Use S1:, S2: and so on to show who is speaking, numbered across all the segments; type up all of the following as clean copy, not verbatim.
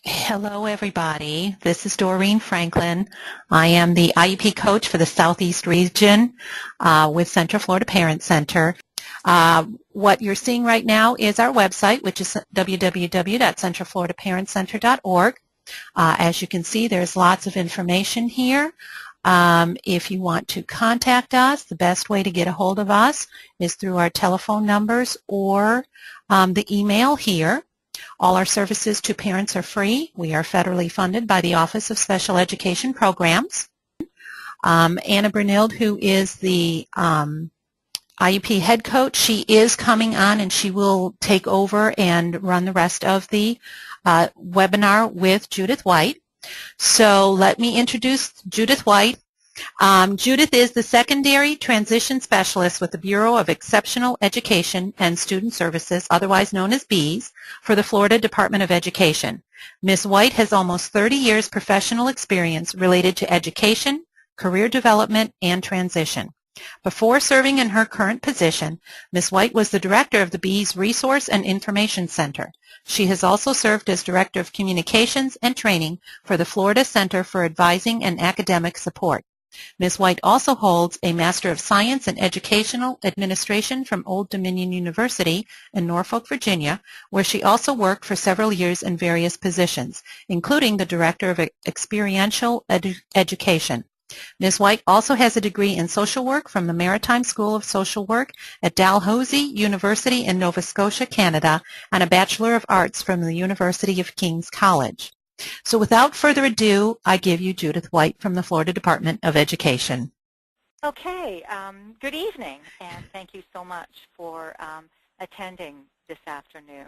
S1: Hello, everybody. This is Doreen Franklin. I am the IEP coach for the Southeast region with Central Florida Parent Center. What you're seeing right now is our website, which is www.centralfloridaparentcenter.org. As you can see, there's lots of information here. If you want to contact us, the best way to get a hold of us is through our telephone numbers or the email here. All our services to parents are free. We are federally funded by the Office of Special Education Programs. Anna Bernild, who is the IEP head coach, she is coming on and she will take over and run the rest of the webinar with Judith White. So let me introduce Judith White. Judith is the Secondary Transition Specialist with the Bureau of Exceptional Education and Student Services, otherwise known as BEES, for the Florida Department of Education. Ms. White has almost 30 years professional experience related to education, career development, and transition. Before serving in her current position, Ms. White was the director of the BEES Resource and Information Center. She has also served as Director of Communications and Training for the Florida Center for Advising and Academic Support. Ms. White also holds a Master of Science in Educational Administration from Old Dominion University in Norfolk, Virginia, where she also worked for several years in various positions, including the Director of Experiential Education. Ms. White also has a degree in social work from the Maritime School of Social Work at Dalhousie University in Nova Scotia, Canada, and a Bachelor of Arts from the University of King's College. So without further ado, I give you Judith White from the Florida Department of Education.
S2: Okay, good evening, and thank you so much for attending this afternoon.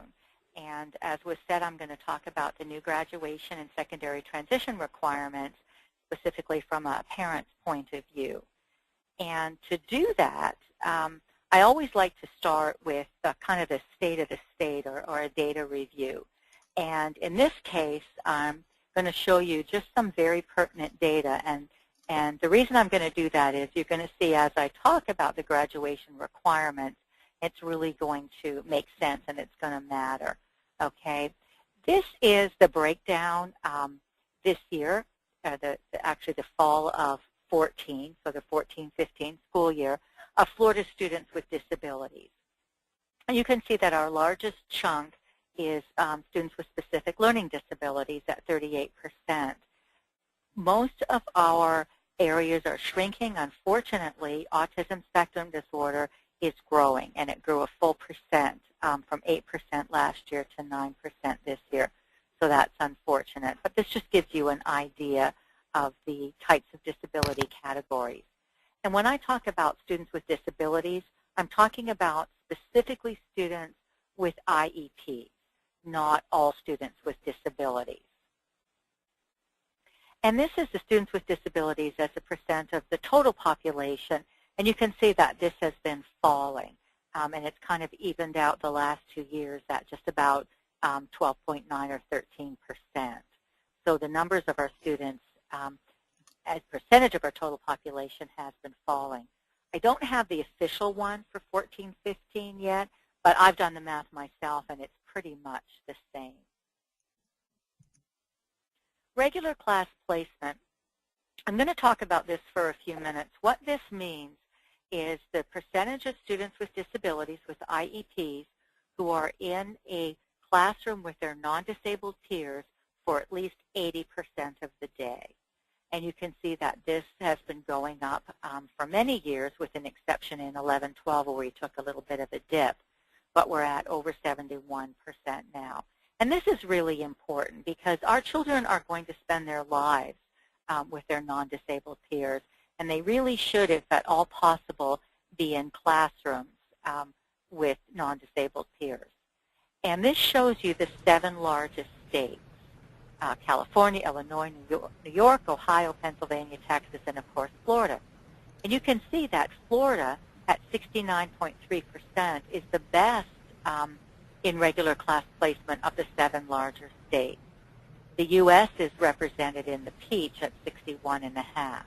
S2: And as was said, I'm going to talk about the new graduation and secondary transition requirements, specifically from a parent's point of view. And to do that, I always like to start with kind of the state of the state or a data review. And in this case, I'm going to show you just some very pertinent data. And the reason I'm going to do that is you're going to see as I talk about the graduation requirements, it's really going to make sense and it's going to matter. Okay, this is the breakdown this year, actually the fall of 14, so the 14-15 school year, of Florida students with disabilities. And you can see that our largest chunk is students with specific learning disabilities at 38%. Most of our areas are shrinking. Unfortunately, autism spectrum disorder is growing, and it grew a full percent from 8% last year to 9% this year. So that's unfortunate. But this just gives you an idea of the types of disability categories. And when I talk about students with disabilities, I'm talking about specifically students with IEPs, not all students with disabilities. And this is the students with disabilities as a percent of the total population, and you can see that this has been falling, and it's kind of evened out the last 2 years at just about 12.9 or 13%. So the numbers of our students as percentage of our total population has been falling. I don't have the official one for 14-15 yet, but I've done the math myself, and it's pretty much the same. Regular class placement. I'm going to talk about this for a few minutes. What this means is the percentage of students with disabilities with IEPs who are in a classroom with their non-disabled peers for at least 80% of the day. And you can see that this has been going up for many years, with an exception in 11-12 where we took a little bit of a dip. But we're at over 71% now. And this is really important because our children are going to spend their lives with their non-disabled peers, and they really should, if at all possible, be in classrooms with non-disabled peers. And this shows you the 7 largest states: California, Illinois, New York, Ohio, Pennsylvania, Texas, and of course Florida. And you can see that Florida at 69.3% is the best in regular class placement of the 7 larger states. The U.S. is represented in the peach at 61.5.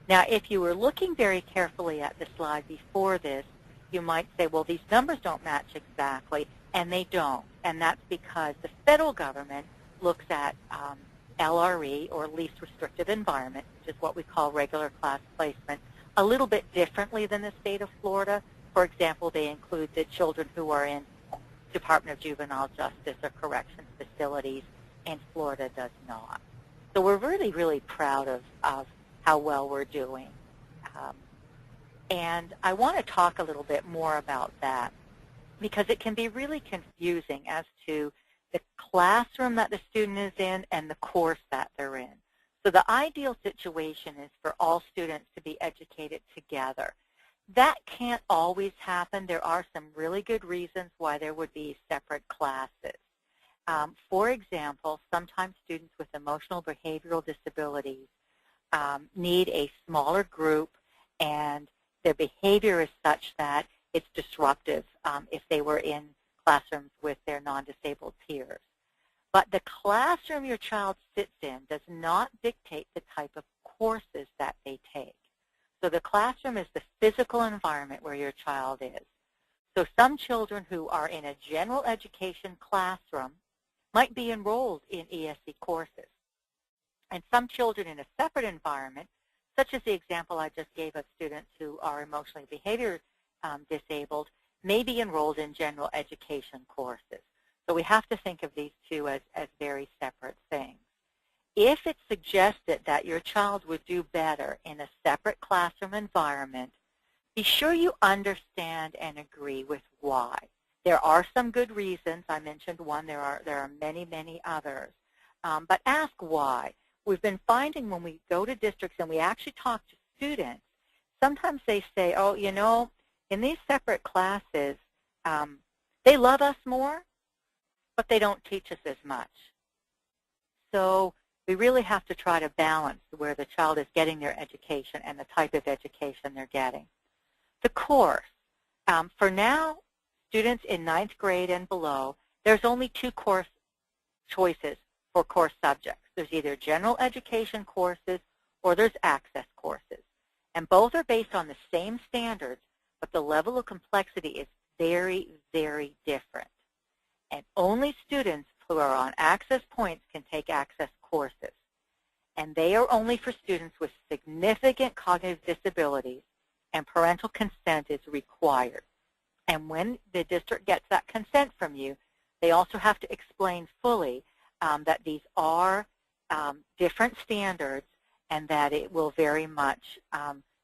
S2: Now, if you were looking very carefully at the slide before this, you might say, well, these numbers don't match exactly, and they don't. And that's because the federal government looks at LRE, or least restrictive environment, which is what we call regular class placement, a little bit differently than the state of Florida. For example, they include the children who are in Department of Juvenile Justice or corrections facilities, and Florida does not. So we're really, really proud of how well we're doing. And I want to talk a little bit more about that, because it can be really confusing as to the classroom that the student is in and the course that they're in. So the ideal situation is for all students to be educated together. That can't always happen. There are some really good reasons why there would be separate classes. For example, sometimes students with emotional behavioral disabilities need a smaller group, and their behavior is such that it's disruptive if they were in classrooms with their non-disabled peers. But the classroom your child sits in does not dictate the type of courses that they take. So the classroom is the physical environment where your child is. So some children who are in a general education classroom might be enrolled in ESE courses. And some children in a separate environment, such as the example I just gave of students who are emotionally behavior disabled, may be enrolled in general education courses. So we have to think of these two as very separate things. If it's suggested that your child would do better in a separate classroom environment, be sure you understand and agree with why. There are some good reasons. I mentioned one. There are many, many others. But ask why. We've been finding when we go to districts and we actually talk to students, sometimes they say, oh, you know, in these separate classes, they love us more, but they don't teach us as much. So we really have to try to balance where the child is getting their education and the type of education they're getting. The course. For now, students in 9th grade and below, there's only 2 course choices for course subjects. There's either general education courses or there's access courses. And both are based on the same standards, but the level of complexity is very, very different. And only students who are on access points can take access courses. And they are only for students with significant cognitive disabilities, and parental consent is required. And when the district gets that consent from you, they also have to explain fully that these are different standards, and that it will very much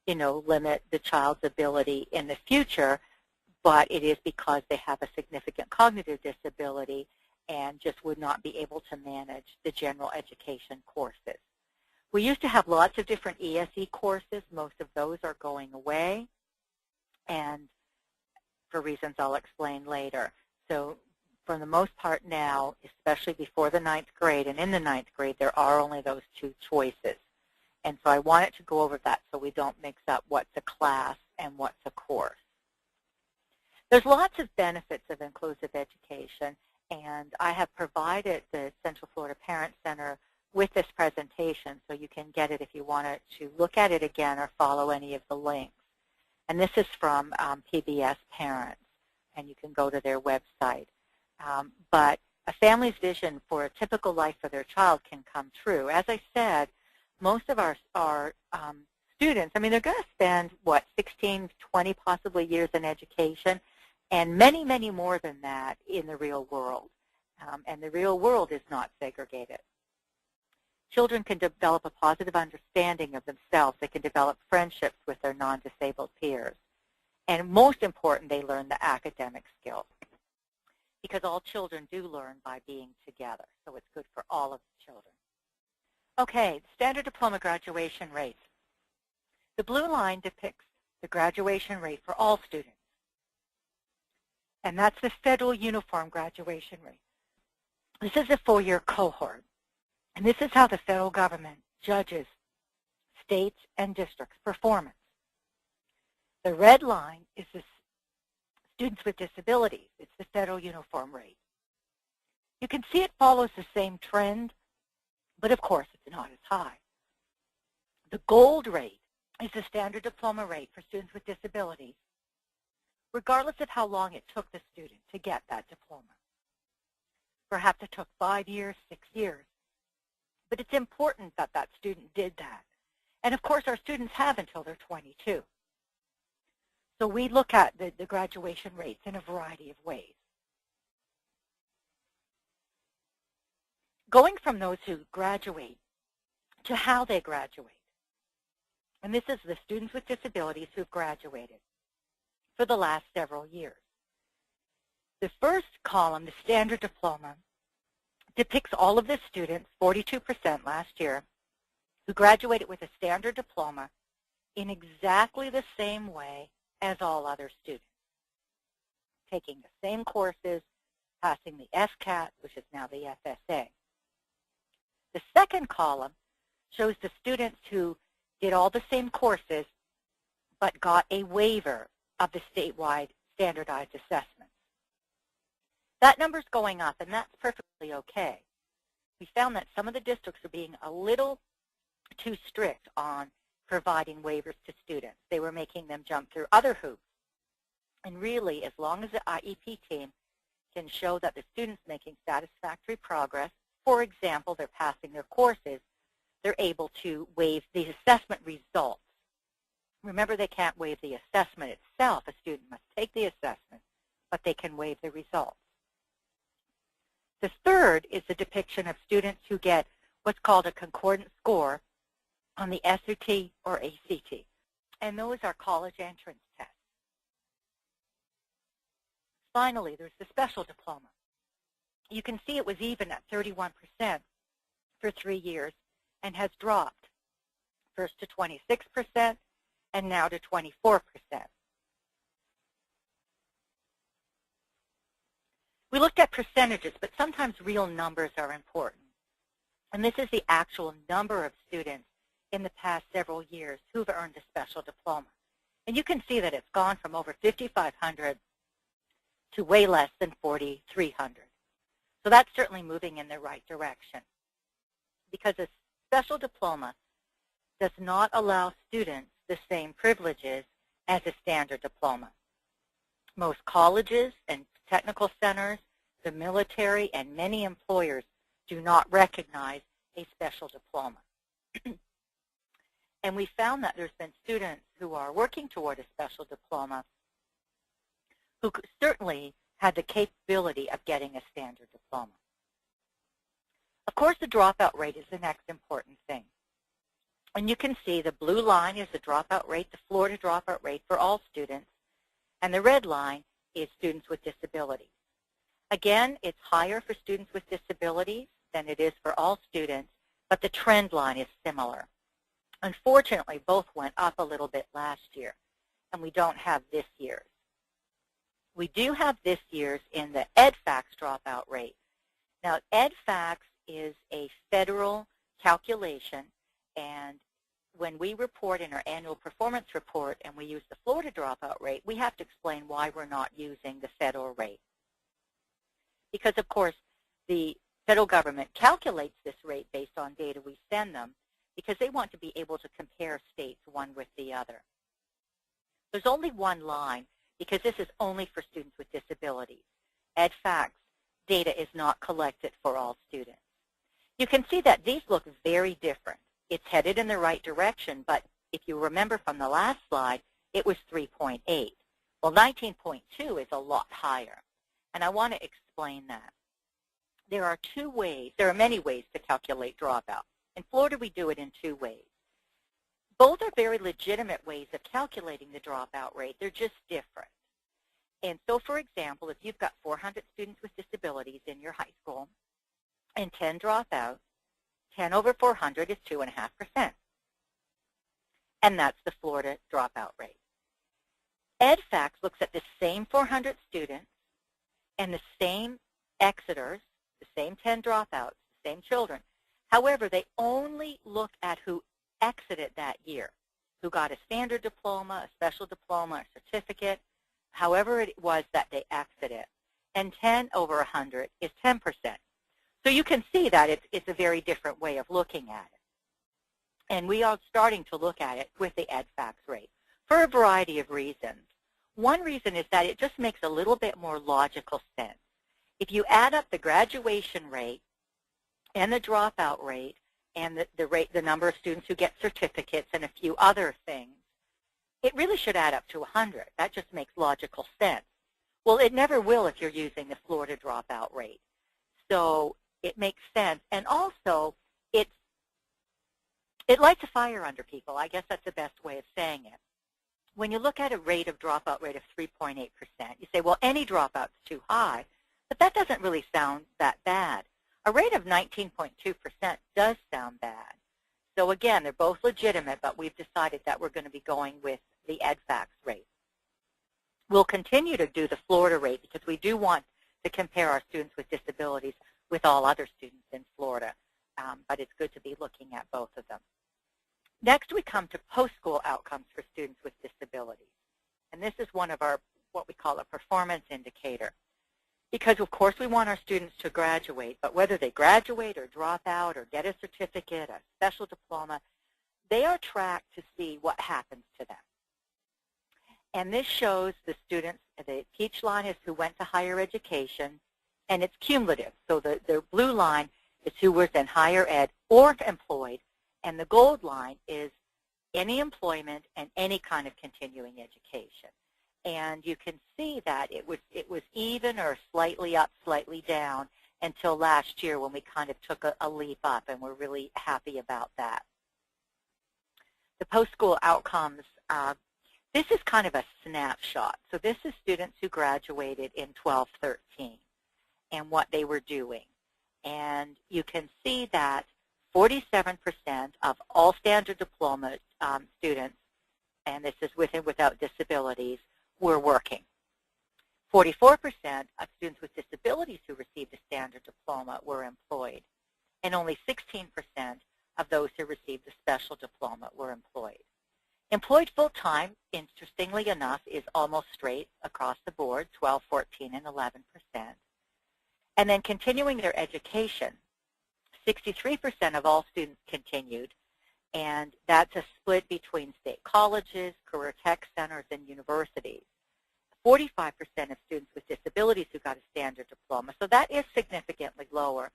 S2: limit the child's ability in the future, but it is because they have a significant cognitive disability and just would not be able to manage the general education courses. We used to have lots of different ESE courses. Most of those are going away, and for reasons I'll explain later. So for the most part now, especially before the 9th grade and in the 9th grade, there are only those 2 choices. And so I wanted to go over that so we don't mix up what's a class and what's a course. There's lots of benefits of inclusive education, and I have provided the Central Florida Parent Center with this presentation, so you can get it if you want to look at it again or follow any of the links. And this is from PBS Parents, and you can go to their website. But a family's vision for a typical life for their child can come true. As I said, most of our students, I mean, they're going to spend, 16, 20 possibly years in education, and many, many more than that in the real world. And the real world is not segregated. Children can develop a positive understanding of themselves. They can develop friendships with their non-disabled peers. And most important, they learn the academic skills, because all children do learn by being together. So it's good for all of the children. Okay, standard diploma graduation rates. The blue line depicts the graduation rate for all students. And that's the federal uniform graduation rate. This is a 4-year cohort. And this is how the federal government judges states and districts' performance. The red line is the students with disabilities. It's the federal uniform rate. You can see it follows the same trend, but of course it's not as high. The gold rate is the standard diploma rate for students with disabilities, regardless of how long it took the student to get that diploma. Perhaps it took 5 years, 6 years. But it's important that that student did that. And of course, our students have until they're 22. So we look at the graduation rates in a variety of ways. Going from those who graduate to how they graduate. And this is the students with disabilities who've graduated for the last several years. The first column, the standard diploma, depicts all of the students, 42% last year, who graduated with a standard diploma in exactly the same way as all other students, taking the same courses, passing the SCAT, which is now the FSA. The second column shows the students who did all the same courses but got a waiver of the statewide standardized assessments. That number's going up, and that's perfectly okay. We found that some of the districts are being a little too strict on providing waivers to students. They were making them jump through other hoops. And really, as long as the IEP team can show that the student's making satisfactory progress, for example, they're passing their courses, they're able to waive the assessment results. Remember, they can't waive the assessment itself. A student must take the assessment, but they can waive the results. The third is the depiction of students who get what's called a concordant score on the SAT or ACT, and those are college entrance tests. Finally, there's the special diploma. You can see it was even at 31% for 3 years and has dropped first to 26% and now to 24%. We looked at percentages, but sometimes real numbers are important. And this is the actual number of students in the past several years who've earned a special diploma. And you can see that it's gone from over 5,500 to way less than 4,300. So that's certainly moving in the right direction, because a special diploma does not allow students the same privileges as a standard diploma. Most colleges and technical centers, the military, and many employers do not recognize a special diploma. And we found that there's been students who are working toward a special diploma who certainly had the capability of getting a standard diploma. Of course, the dropout rate is the next important thing. And you can see the blue line is the dropout rate, the Florida dropout rate for all students, and the red line is students with disabilities. Again, it's higher for students with disabilities than it is for all students, but the trend line is similar. Unfortunately, both went up a little bit last year, and we don't have this year's. We do have this year's in the EdFax dropout rate. Now, EdFax is a federal calculation, and when we report in our annual performance report and we use the Florida dropout rate, we have to explain why we're not using the federal rate. Because, of course, the federal government calculates this rate based on data we send them because they want to be able to compare states one with the other. There's only one line because this is only for students with disabilities. EdFax data is not collected for all students. You can see that these look very different. It's headed in the right direction, but if you remember from the last slide, it was 3.8. Well, 19.2 is a lot higher, and I want to explain that. There are many ways to calculate dropout. In Florida, we do it in 2 ways. Both are very legitimate ways of calculating the dropout rate. They're just different. And so, for example, if you've got 400 students with disabilities in your high school and 10 drop out, 10 over 400 is 2.5%. And that's the Florida dropout rate. EdFax looks at the same 400 students and the same exiters, the same 10 dropouts, the same children. However, they only look at who exited that year, who got a standard diploma, a special diploma, a certificate, however it was that they exited. And 10 over 100 is 10%. So you can see that it's a very different way of looking at it. And we are starting to look at it with the EdFax rate for a variety of reasons. One reason is that it just makes a little bit more logical sense. If you add up the graduation rate and the dropout rate and the number of students who get certificates and a few other things, it really should add up to 100. That just makes logical sense. Well, it never will if you're using the Florida dropout rate. So it makes sense. And also, it lights a fire under people. I guess that's the best way of saying it. When you look at a dropout rate of 3.8%, you say, well, any dropout's too high. But that doesn't really sound that bad. A rate of 19.2% does sound bad. So again, they're both legitimate, but we've decided that we're going to be going with the EdFax rate. We'll continue to do the Florida rate because we do want to compare our students with disabilities with all other students in Florida, but it's good to be looking at both of them. Next, we come to post-school outcomes for students with disabilities. And this is one of our, what we call a performance indicator. Because, of course, we want our students to graduate, but whether they graduate or drop out or get a certificate, a special diploma, they are tracked to see what happens to them. And this shows the students, the peach line is who went to higher education, and it's cumulative. So the blue line is who was in higher ed or employed, and the gold line is any employment and any kind of continuing education. And you can see that it was even or slightly up, slightly down until last year when we kind of took a leap up, and we're really happy about that. The post-school outcomes, this is kind of a snapshot. So this is students who graduated in 12-13 and what they were doing. And you can see that 47% of all standard diploma students, and this is with and without disabilities, were working. 44% of students with disabilities who received a standard diploma were employed, and only 16% of those who received a special diploma were employed. Employed full-time, interestingly enough, is almost straight across the board, 12, 14, and 11%. And then continuing their education, 63% of all students continued, and that's a split between state colleges, career tech centers, and universities. 45% of students with disabilities who got a standard diploma, so that is significantly lower.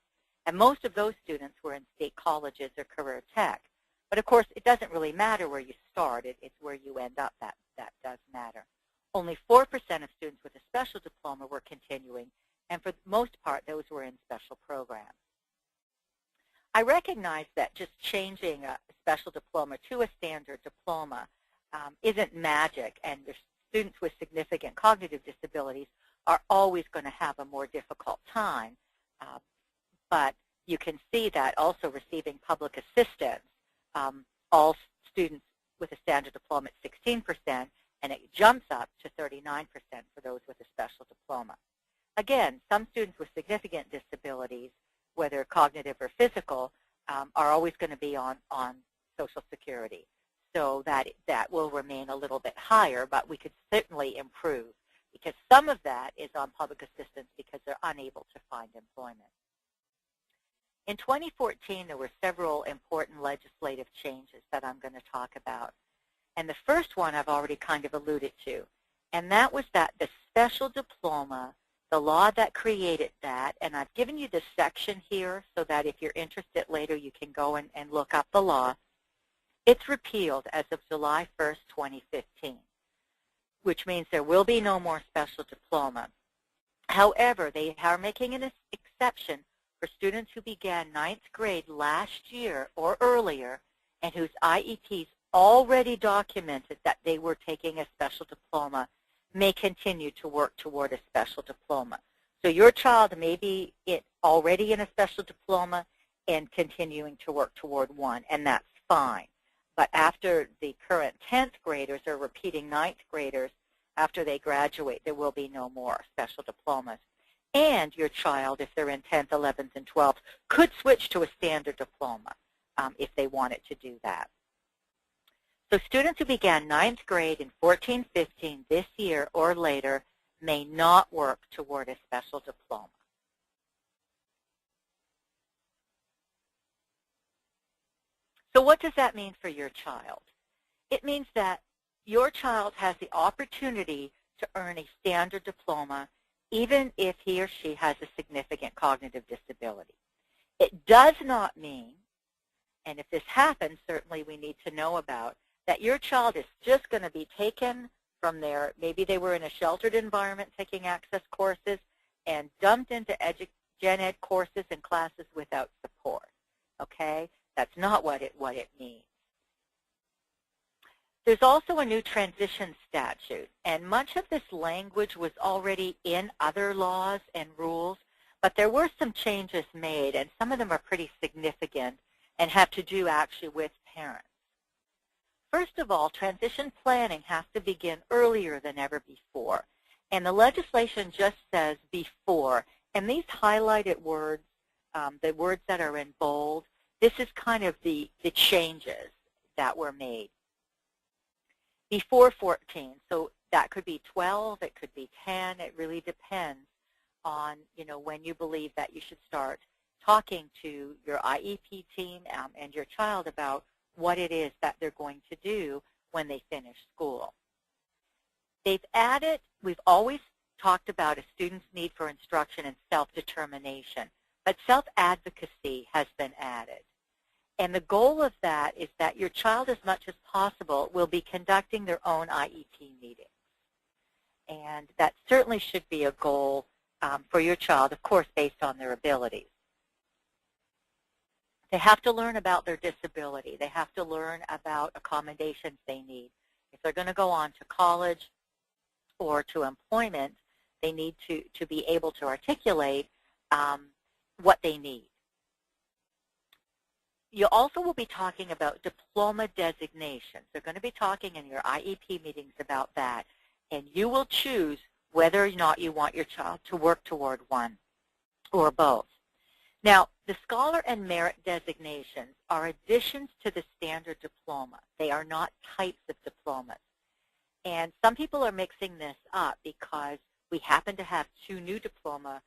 S2: And most of those students were in state colleges or career tech. But of course, it doesn't really matter where you start. It's where you end up that does matter. Only 4% of students with a special diploma were continuing, and for the most part, those were in special programs. I recognize that just changing a special diploma to a standard diploma isn't magic, and the students with significant cognitive disabilities are always going to have a more difficult time. But you can see that also receiving public assistance, all students with a standard diploma at 16%, and it jumps up to 39% for those with a special diploma. Again, some students with significant disabilities, whether cognitive or physical, are always going to be on Social Security. So that will remain a little bit higher, but we could certainly improve because some of that is on public assistance because they're unable to find employment. In 2014, there were several important legislative changes that I'm going to talk about. And the first one I've already kind of alluded to, and that was that the special diploma, the law that created that, and I've given you this section here so that if you're interested later you can go and look up the law. It's repealed as of July 1st, 2015, which means there will be no more special diploma. However, they are making an exception for students who began 9th grade last year or earlier and whose IEPs already documented that they were taking a special diploma may continue to work toward a special diploma. So your child may be already in a special diploma and continuing to work toward one, and that's fine. But after the current 10th graders are repeating 9th graders, after they graduate, there will be no more special diplomas. And your child, if they're in 10th, 11th, and 12th, could switch to a standard diploma if they wanted to do that. So students who began 9th grade in 14-15 this year or later may not work toward a special diploma. So what does that mean for your child? It means that your child has the opportunity to earn a standard diploma even if he or she has a significant cognitive disability. It does not mean, and if this happens, certainly we need to know about, that your child is just going to be taken from there. Maybe they were in a sheltered environment taking access courses and dumped into gen ed courses and classes without support. Okay? That's not what it means. There's also a new transition statute, and much of this language was already in other laws and rules, but there were some changes made, and some of them are pretty significant and have to do actually with parents. First of all, transition planning has to begin earlier than ever before, and the legislation just says before, and these highlighted words, the words that are in bold, this is kind of the changes that were made. Before 14, so that could be 12, it could be 10, it really depends on, when you believe that you should start talking to your IEP team and your child about what it is that they're going to do when they finish school. They've added, we've always talked about a student's need for instruction and self-determination, but self-advocacy has been added. And the goal of that is that your child, as much as possible, will be conducting their own IEP meetings. And that certainly should be a goal for your child, of course, based on their abilities. They have to learn about their disability. They have to learn about accommodations they need. If they're going to go on to college or to employment, they need to be able to articulate what they need. You also will be talking about diploma designations. They're going to be talking in your IEP meetings about that, and you will choose whether or not you want your child to work toward one or both. Now, the Scholar and Merit designations are additions to the standard diploma. They are not types of diplomas. And some people are mixing this up because we happen to have two new diploma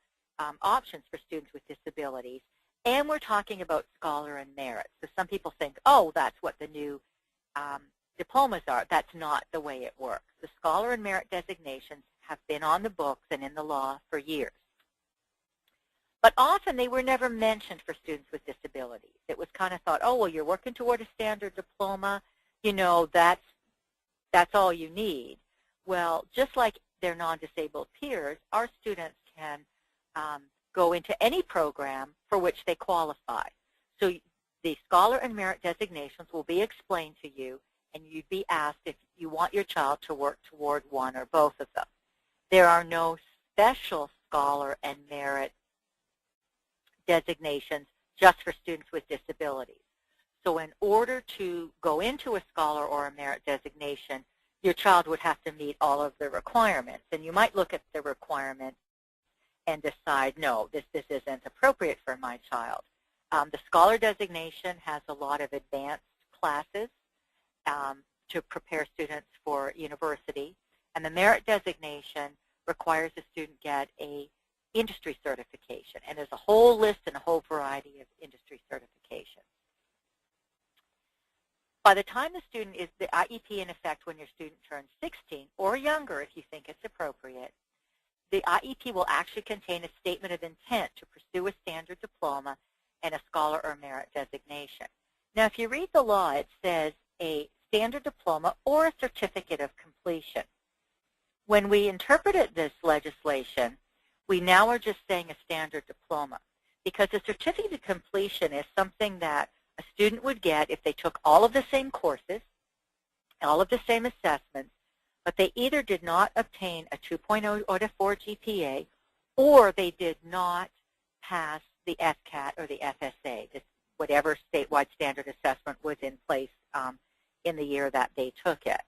S2: options for students with disabilities, and we're talking about Scholar and Merit. So some people think, oh, that's what the new diplomas are. That's not the way it works. The Scholar and Merit designations have been on the books and in the law for years. But often they were never mentioned for students with disabilities. It was kind of thought, oh, well, you're working toward a standard diploma, that's all you need. Well, just like their non-disabled peers, our students can go into any program for which they qualify. So the Scholar and Merit designations will be explained to you, and you'd be asked if you want your child to work toward one or both of them. There are no special Scholar and Merit designations just for students with disabilities. So in order to go into a Scholar or a Merit designation, your child would have to meet all of the requirements. And you might look at the requirements and decide, no, this isn't appropriate for my child. The Scholar designation has a lot of advanced classes to prepare students for university. And the Merit designation requires a student get a industry certification. And there's a whole list and a whole variety of industry certifications. By the time the student is the IEP in effect when your student turns 16 or younger, if you think it's appropriate, the IEP will actually contain a statement of intent to pursue a standard diploma and a Scholar or Merit designation. Now, if you read the law, it says a standard diploma or a certificate of completion. When we interpreted this legislation, we now are just saying a standard diploma, because a certificate of completion is something that a student would get if they took all of the same courses, all of the same assessments, but they either did not obtain a 2.0 or a 4 GPA, or they did not pass the FCAT or the FSA, whatever statewide standard assessment was in place in the year that they took it.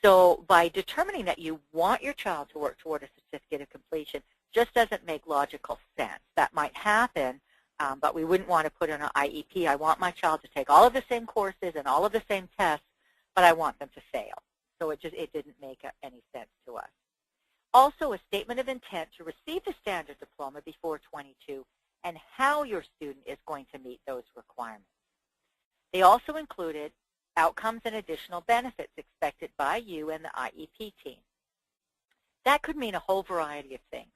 S2: So by determining that you want your child to work toward a certificate of completion just doesn't make logical sense. That might happen, but we wouldn't want to put in an IEP, I want my child to take all of the same courses and all of the same tests, but I want them to fail. So it didn't make any sense to us. Also, a statement of intent to receive the standard diploma before 22 and how your student is going to meet those requirements. They also included outcomes and additional benefits expected by you and the IEP team. That could mean a whole variety of things.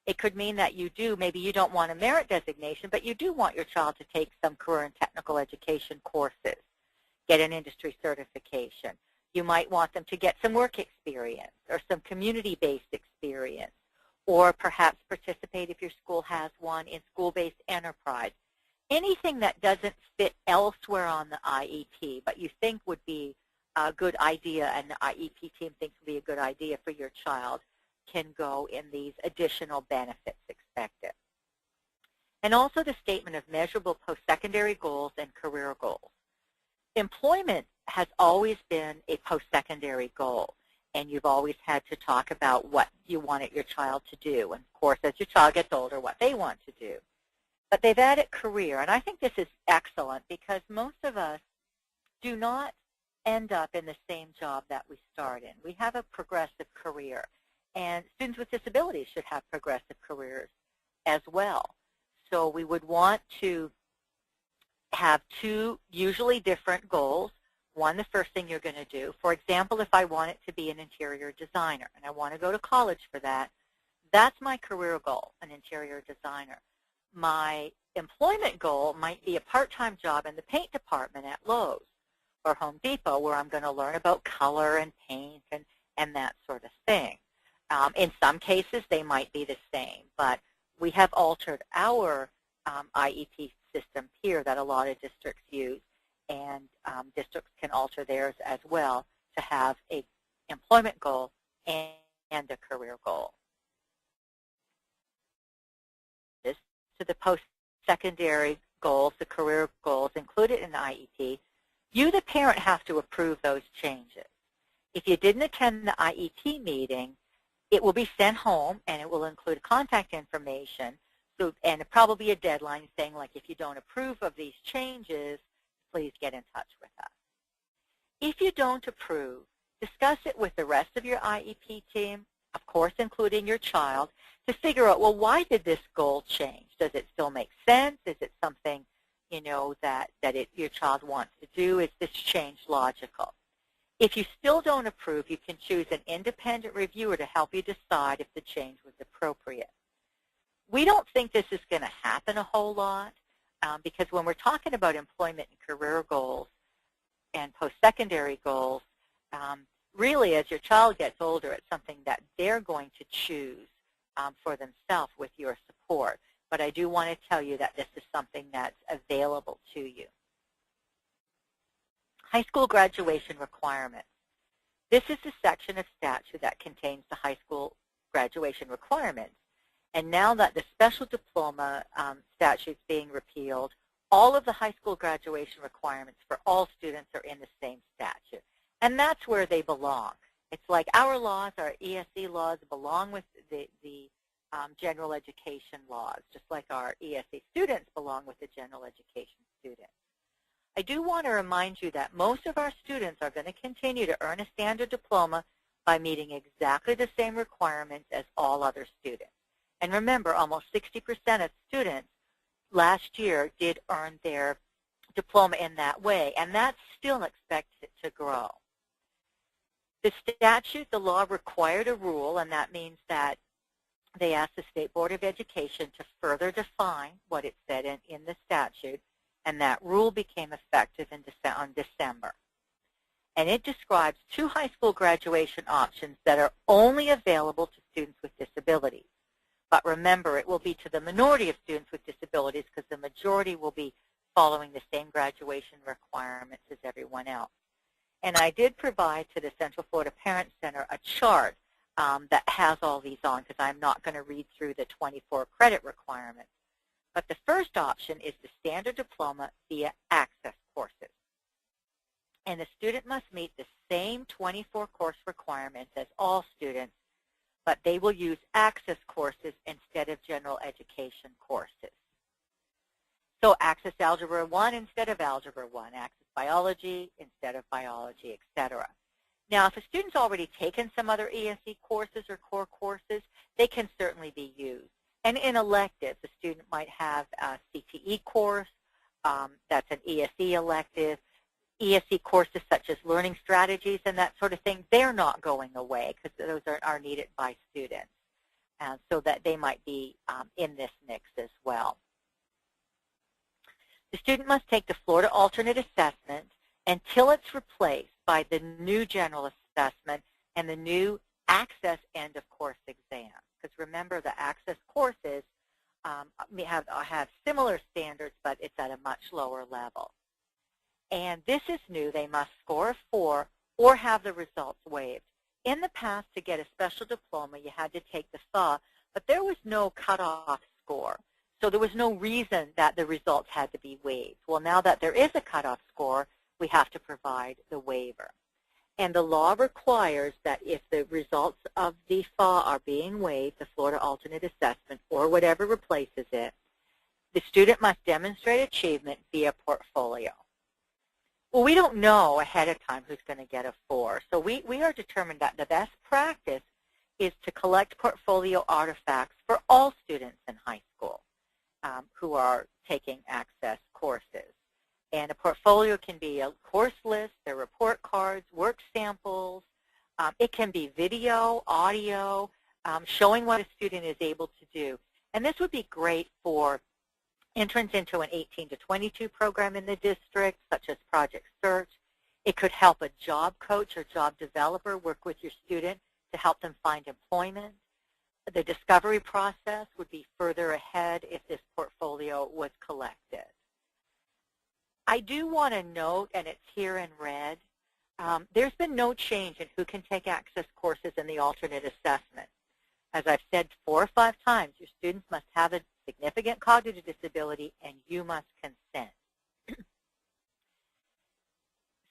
S2: It could mean that maybe you don't want a merit designation, but you do want your child to take some career and technical education courses, get an industry certification. You might want them to get some work experience or some community-based experience, or perhaps participate, if your school has one, in school-based enterprise. Anything that doesn't fit elsewhere on the IEP, but you think would be a good idea and the IEP team thinks would be a good idea for your child can go in these additional benefits expected. And also the statement of measurable post-secondary goals and career goals. Employment has always been a post-secondary goal, and you've always had to talk about what you wanted your child to do, and of course as your child gets older, what they want to do. But they've added career, and I think this is excellent because most of us do not end up in the same job that we start in. We have a progressive career, and students with disabilities should have progressive careers as well. So we would want to have two usually different goals. One, the first thing you're going to do. For example, if I want it to be an interior designer and I want to go to college for that, that's my career goal, an interior designer. My employment goal might be a part-time job in the paint department at Lowe's or Home Depot, where I'm going to learn about color and paint and that sort of thing. In some cases, they might be the same, but we have altered our IEP system here that a lot of districts use, and districts can alter theirs as well to have an employment goal and a career goal. To the post-secondary goals, the career goals included in the IEP, you, the parent, have to approve those changes. If you didn't attend the IEP meeting, it will be sent home, and it will include contact information, and probably a deadline saying, like, if you don't approve of these changes, please get in touch with us. If you don't approve, discuss it with the rest of your IEP team, of course including your child, to figure out, well, why did this goal change? Does it still make sense? Is it something, you know, that your child wants to do? Is this change logical? If you still don't approve, you can choose an independent reviewer to help you decide if the change was appropriate. We don't think this is going to happen a whole lot because when we're talking about employment and career goals and post-secondary goals, really as your child gets older, it's something that they're going to choose for themselves with your support. But I do want to tell you that this is something that's available to you. High school graduation requirements. This is the section of statute that contains the high school graduation requirements. And now that the special diploma statute is being repealed, all of the high school graduation requirements for all students are in the same statute. And that's where they belong. It's like our laws, our ESE laws, belong with the general education laws, just like our ESE students belong with the general education students. I do want to remind you that most of our students are going to continue to earn a standard diploma by meeting exactly the same requirements as all other students. And remember, almost 60% of students last year did earn their diploma in that way, and that's still expected to grow. The statute, the law required a rule, and that means that they asked the State Board of Education to further define what it said in the statute, and that rule became effective on December. And it describes two high school graduation options that are only available to students with disabilities. But remember, it will be to the minority of students with disabilities because the majority will be following the same graduation requirements as everyone else. And I did provide to the Central Florida Parent Center a chart that has all these on because I'm not going to read through the 24 credit requirements. But the first option is the standard diploma via access courses. And the student must meet the same 24 course requirements as all students, but they will use access courses instead of general education courses. So access Algebra 1 instead of Algebra 1, access biology instead of biology, etc. Now, if a student's already taken some other ESE courses or core courses, they can certainly be used. And in electives, a student might have a CTE course, that's an ESE elective. ESE courses such as learning strategies and that sort of thing, they're not going away because those are needed by students. so that they might be in this mix as well. The student must take the Florida alternate assessment until it's replaced by the new general assessment and the new access end of course exam. Because remember, the access courses have similar standards, but it's at a much lower level. And this is new. They must score a 4 or have the results waived. In the past, to get a special diploma, you had to take the FA, but there was no cutoff score. So there was no reason that the results had to be waived. Well, now that there is a cutoff score, we have to provide the waiver. And the law requires that if the results of the FA are being waived, the Florida Alternate Assessment, or whatever replaces it, the student must demonstrate achievement via portfolio. Well, we don't know ahead of time who's going to get a 4. So we are determined that the best practice is to collect portfolio artifacts for all students in high school who are taking access courses. And a portfolio can be a course list, their report cards, work samples. It can be video, audio, showing what a student is able to do. And this would be great for entrance into an 18 to 22 program in the district, such as Project Search. It could help a job coach or job developer work with your student to help them find employment. The discovery process would be further ahead if this portfolio was collected. I do want to note, and it's here in red, there's been no change in who can take access courses in the alternate assessment. As I've said 4 or 5 times, your students must have a significant cognitive disability and you must consent.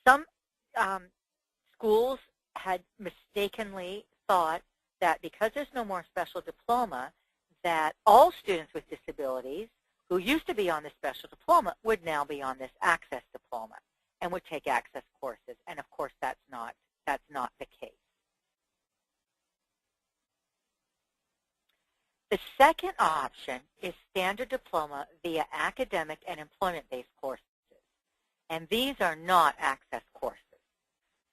S2: Some schools had mistakenly thought that because there's no more special diploma, that all students with disabilities who used to be on the special diploma would now be on this access diploma and would take access courses. And of course, that's not the case. The second option is standard diploma via academic and employment-based courses. And these are not access courses.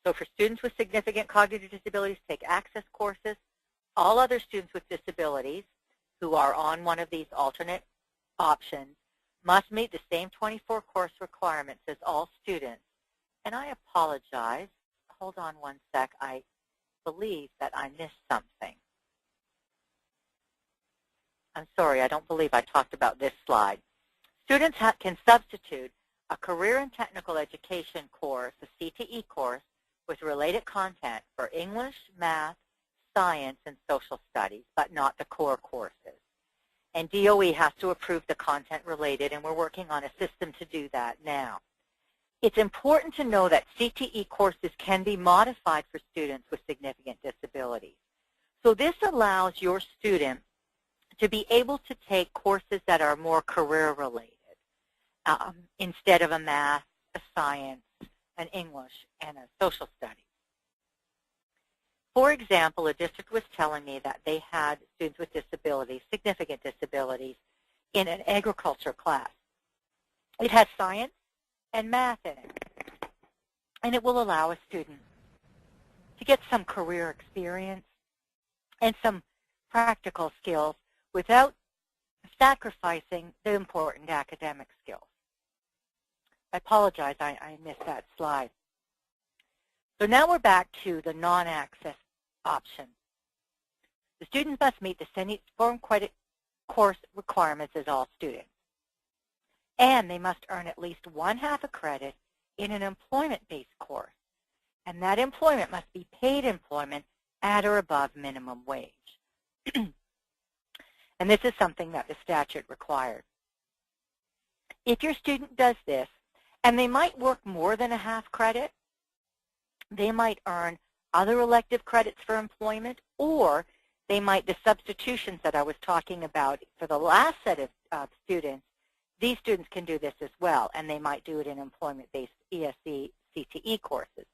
S2: So for students with significant cognitive disabilities take access courses. All other students with disabilities who are on one of these alternate options must meet the same 24 course requirements as all students. And I apologize. Hold on one sec. I believe that I missed something. I'm sorry, I don't believe I talked about this slide. Students can substitute a career and technical education course, a CTE course, with related content for English, math, science, and social studies, but not the core courses. And DOE has to approve the content related, and we're working on a system to do that now. It's important to know that CTE courses can be modified for students with significant disabilities. So this allows your student to be able to take courses that are more career-related instead of a math, a science, an English, and a social studies. For example, a district was telling me that they had students with disabilities, significant disabilities, in an agriculture class. It has science and math in it, and it will allow a student to get some career experience and some practical skills without sacrificing the important academic skills. I apologize, I missed that slide. So now we're back to the non-access option. The students must meet the same form credit course requirements as all students. And they must earn at least 1/2 a credit in an employment-based course. And that employment must be paid employment at or above minimum wage. And this is something that the statute requires. If your student does this, and they might work more than a 1/2 credit, they might earn other elective credits for employment, or they might, the substitutions that I was talking about for the last set of students, these students can do this as well, and they might do it in employment-based ESE, CTE courses.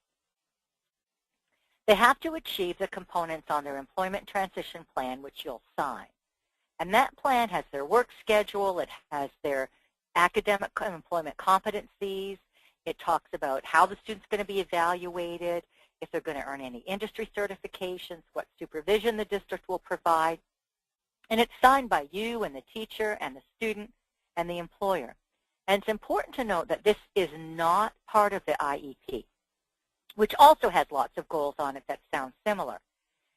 S2: They have to achieve the components on their employment transition plan, which you'll sign. And that plan has their work schedule, it has their academic and employment competencies, it talks about how the student's going to be evaluated, if they're going to earn any industry certifications, what supervision the district will provide. And it's signed by you and the teacher and the student and the employer. And it's important to note that this is not part of the IEP, which also has lots of goals on it that sound similar.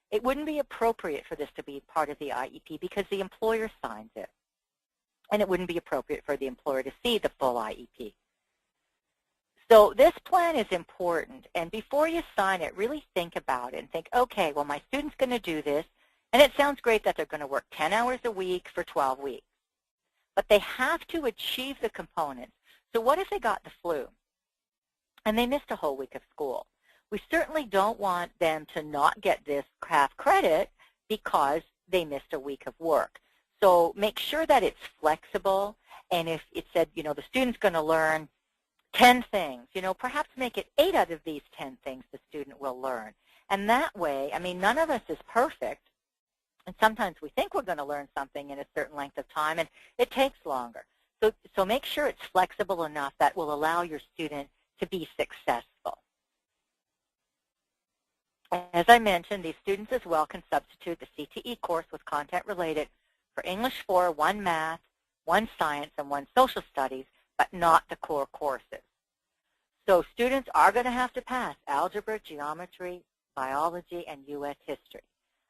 S2: It wouldn't be appropriate for this to be part of the IEP because the employer signs it. And it wouldn't be appropriate for the employer to see the full IEP. So this plan is important, and before you sign it, really think about it and think, okay, well, my student's going to do this, and it sounds great that they're going to work 10 hours a week for 12 weeks. But they have to achieve the components. So what if they got the flu and they missed a whole week of school? We certainly don't want them to not get this half credit because they missed a week of work. So make sure that it's flexible, and if it said, the student's going to learn 10 things, perhaps make it 8 out of these 10 things the student will learn. And that way, none of us is perfect, and sometimes we think we're going to learn something in a certain length of time, and it takes longer. So make sure it's flexible enough that will allow your student to be successful. As I mentioned, these students as well can substitute the CTE course with content related for English 4, 1 math, 1 science, and 1 social studies, but not the core courses. So students are going to have to pass algebra, geometry, biology, and U.S. history.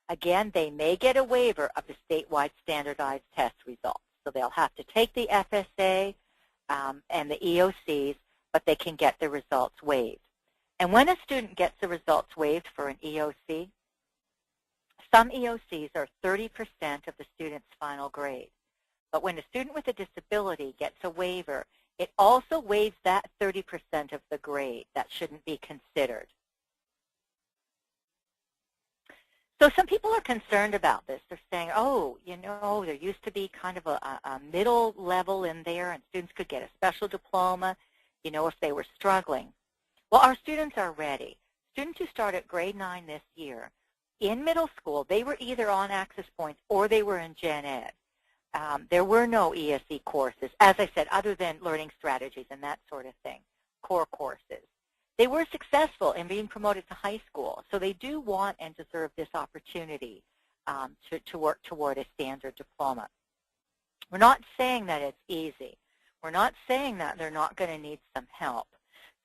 S2: Again, they may get a waiver of the statewide standardized test results. So they'll have to take the FSA and the EOCs, but they can get the results waived. And when a student gets the results waived for an EOC, some EOCs are 30% of the student's final grade. But when a student with a disability gets a waiver, it also waives that 30% of the grade. That shouldn't be considered. So some people are concerned about this. They're saying, oh, there used to be kind of a middle level in there, and students could get a special diploma, if they were struggling. Well, our students are ready. Students who start at grade 9 this year, in middle school, they were either on Access Points or they were in Gen Ed. There were no ESE courses, as I said, other than learning strategies and that sort of thing, core courses. They were successful in being promoted to high school, so they do want and deserve this opportunity to work toward a standard diploma. We're not saying that it's easy. We're not saying that they're not going to need some help.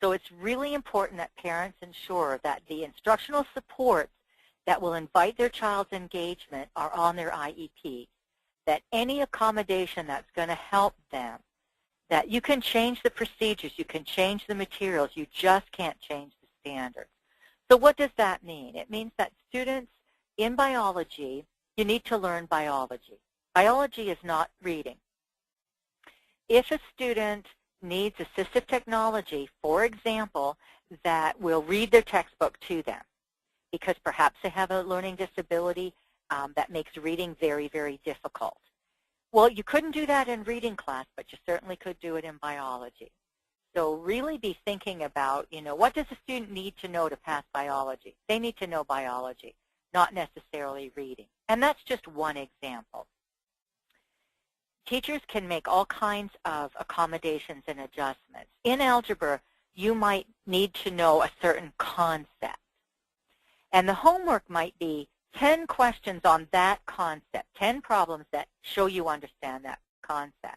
S2: So it's really important that parents ensure that the instructional supports that will invite their child's engagement are on their IEP, that any accommodation that's going to help them, that you can change the procedures, you can change the materials, you just can't change the standards. So what does that mean? It means that students in biology, you need to learn biology. Biology is not reading. If a student needs assistive technology, for example, that will read their textbook to them, because perhaps they have a learning disability that makes reading very, very difficult. Well, you couldn't do that in reading class, but you certainly could do it in biology. So really be thinking about, what does a student need to know to pass biology? They need to know biology, not necessarily reading. And that's just one example. Teachers can make all kinds of accommodations and adjustments. In algebra, you might need to know a certain concept. And the homework might be 10 questions on that concept, 10 problems that show you understand that concept.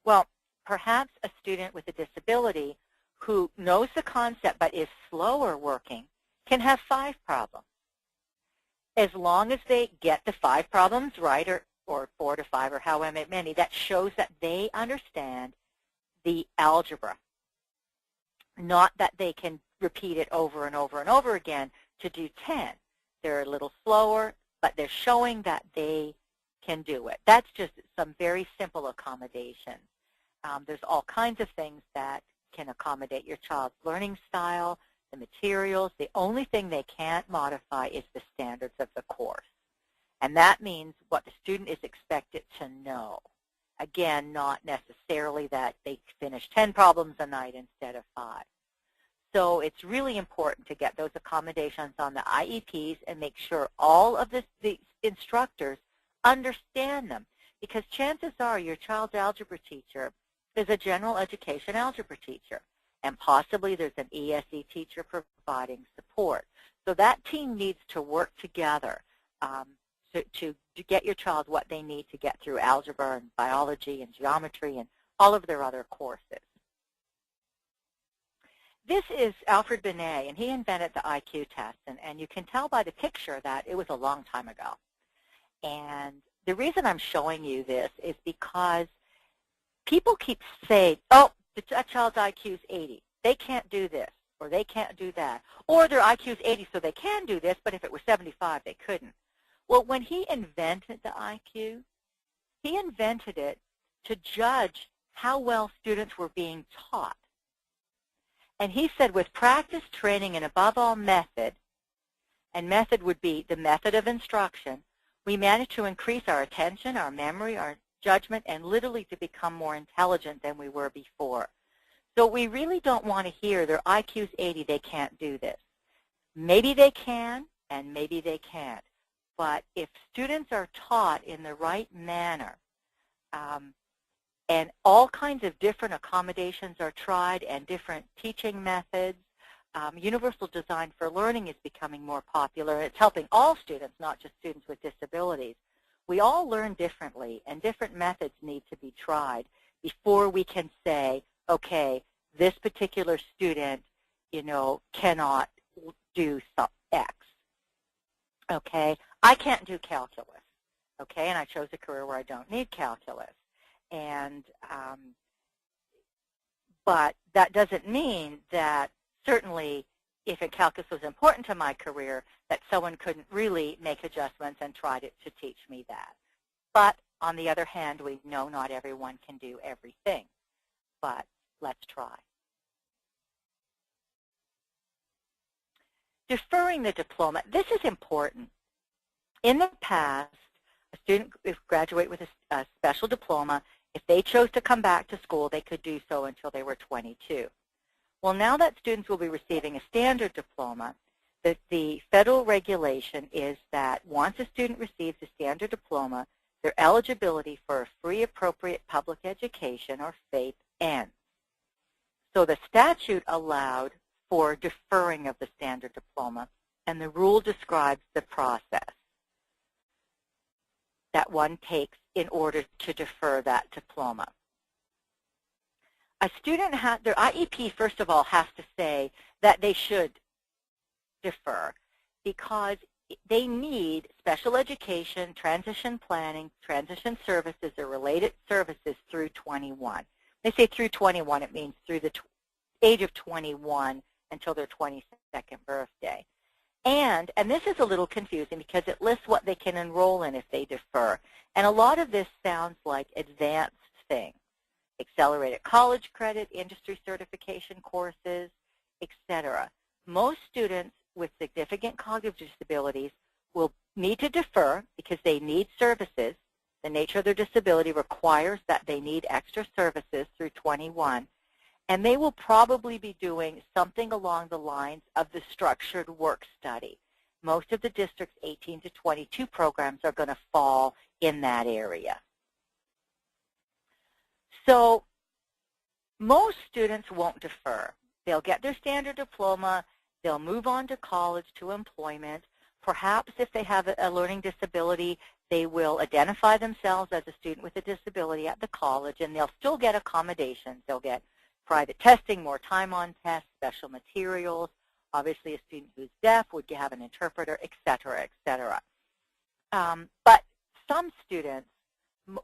S2: Well, perhaps a student with a disability who knows the concept but is slower working can have 5 problems. As long as they get the 5 problems right, or 4 to 5, or however many, that shows that they understand the algebra, not that they can repeat it over and over and over again to do 10. They're a little slower, but they're showing that they can do it. That's just some very simple accommodations. There's all kinds of things that can accommodate your child's learning style, the materials. The only thing they can't modify is the standards of the course. And that means what the student is expected to know. Again, not necessarily that they finish 10 problems a night instead of 5. So it's really important to get those accommodations on the IEPs and make sure all of the instructors understand them, because chances are your child's algebra teacher is a general education algebra teacher, and possibly there's an ESE teacher providing support. So that team needs to work together to get your child what they need to get through algebra and biology and geometry and all of their other courses. This is Alfred Binet, and he invented the IQ test, and you can tell by the picture that it was a long time ago. And the reason I'm showing you this is because people keep saying, oh, that child's IQ is 80. They can't do this, or they can't do that. Or their IQ is 80, so they can do this, but if it was 75, they couldn't. Well, when he invented the IQ, he invented it to judge how well students were being taught. And he said with practice, training, and above all method, and method would be the method of instruction, we managed to increase our attention, our memory, our judgment, and literally to become more intelligent than we were before. So we really don't want to hear their IQ's 80, they can't do this. Maybe they can, and maybe they can't. But if students are taught in the right manner, and all kinds of different accommodations are tried and different teaching methods, universal design for learning is becoming more popular. It's helping all students, not just students with disabilities. We all learn differently, and different methods need to be tried before we can say, okay, this particular student, cannot do X. Okay, I can't do calculus. Okay, and I chose a career where I don't need calculus. And but that doesn't mean that certainly if calculus was important to my career, that someone couldn't really make adjustments and try to teach me that. But on the other hand, we know not everyone can do everything. But let's try. Deferring the diploma. This is important. In the past, a student would graduate with a special diploma. If they chose to come back to school, they could do so until they were 22. Well, now that students will be receiving a standard diploma, the federal regulation is that once a student receives a standard diploma, their eligibility for a free appropriate public education, or FAPE, ends. So the statute allowed for deferring of the standard diploma, and the rule describes the process that one takes in order to defer that diploma. A student their IEP, first of all, has to say that they should defer because they need special education, transition planning, transition services, or related services through 21. They say through 21, it means through the age of 21 until their 22nd birthday. And this is a little confusing because it lists what they can enroll in if they defer. And a lot of this sounds like advanced things. Accelerated college credit, industry certification courses, etc. Most students with significant cognitive disabilities will need to defer because they need services. The nature of their disability requires that they need extra services through 21. And they will probably be doing something along the lines of the structured work study. Most of the district's 18 to 22 programs are going to fall in that area. So most students won't defer. They'll get their standard diploma. They'll move on to college, to employment. Perhaps if they have a learning disability, they will identify themselves as a student with a disability at the college, and they'll still get accommodations. They'll get private testing, more time on tests, special materials. Obviously, a student who's deaf would have an interpreter, et cetera, et cetera. But some students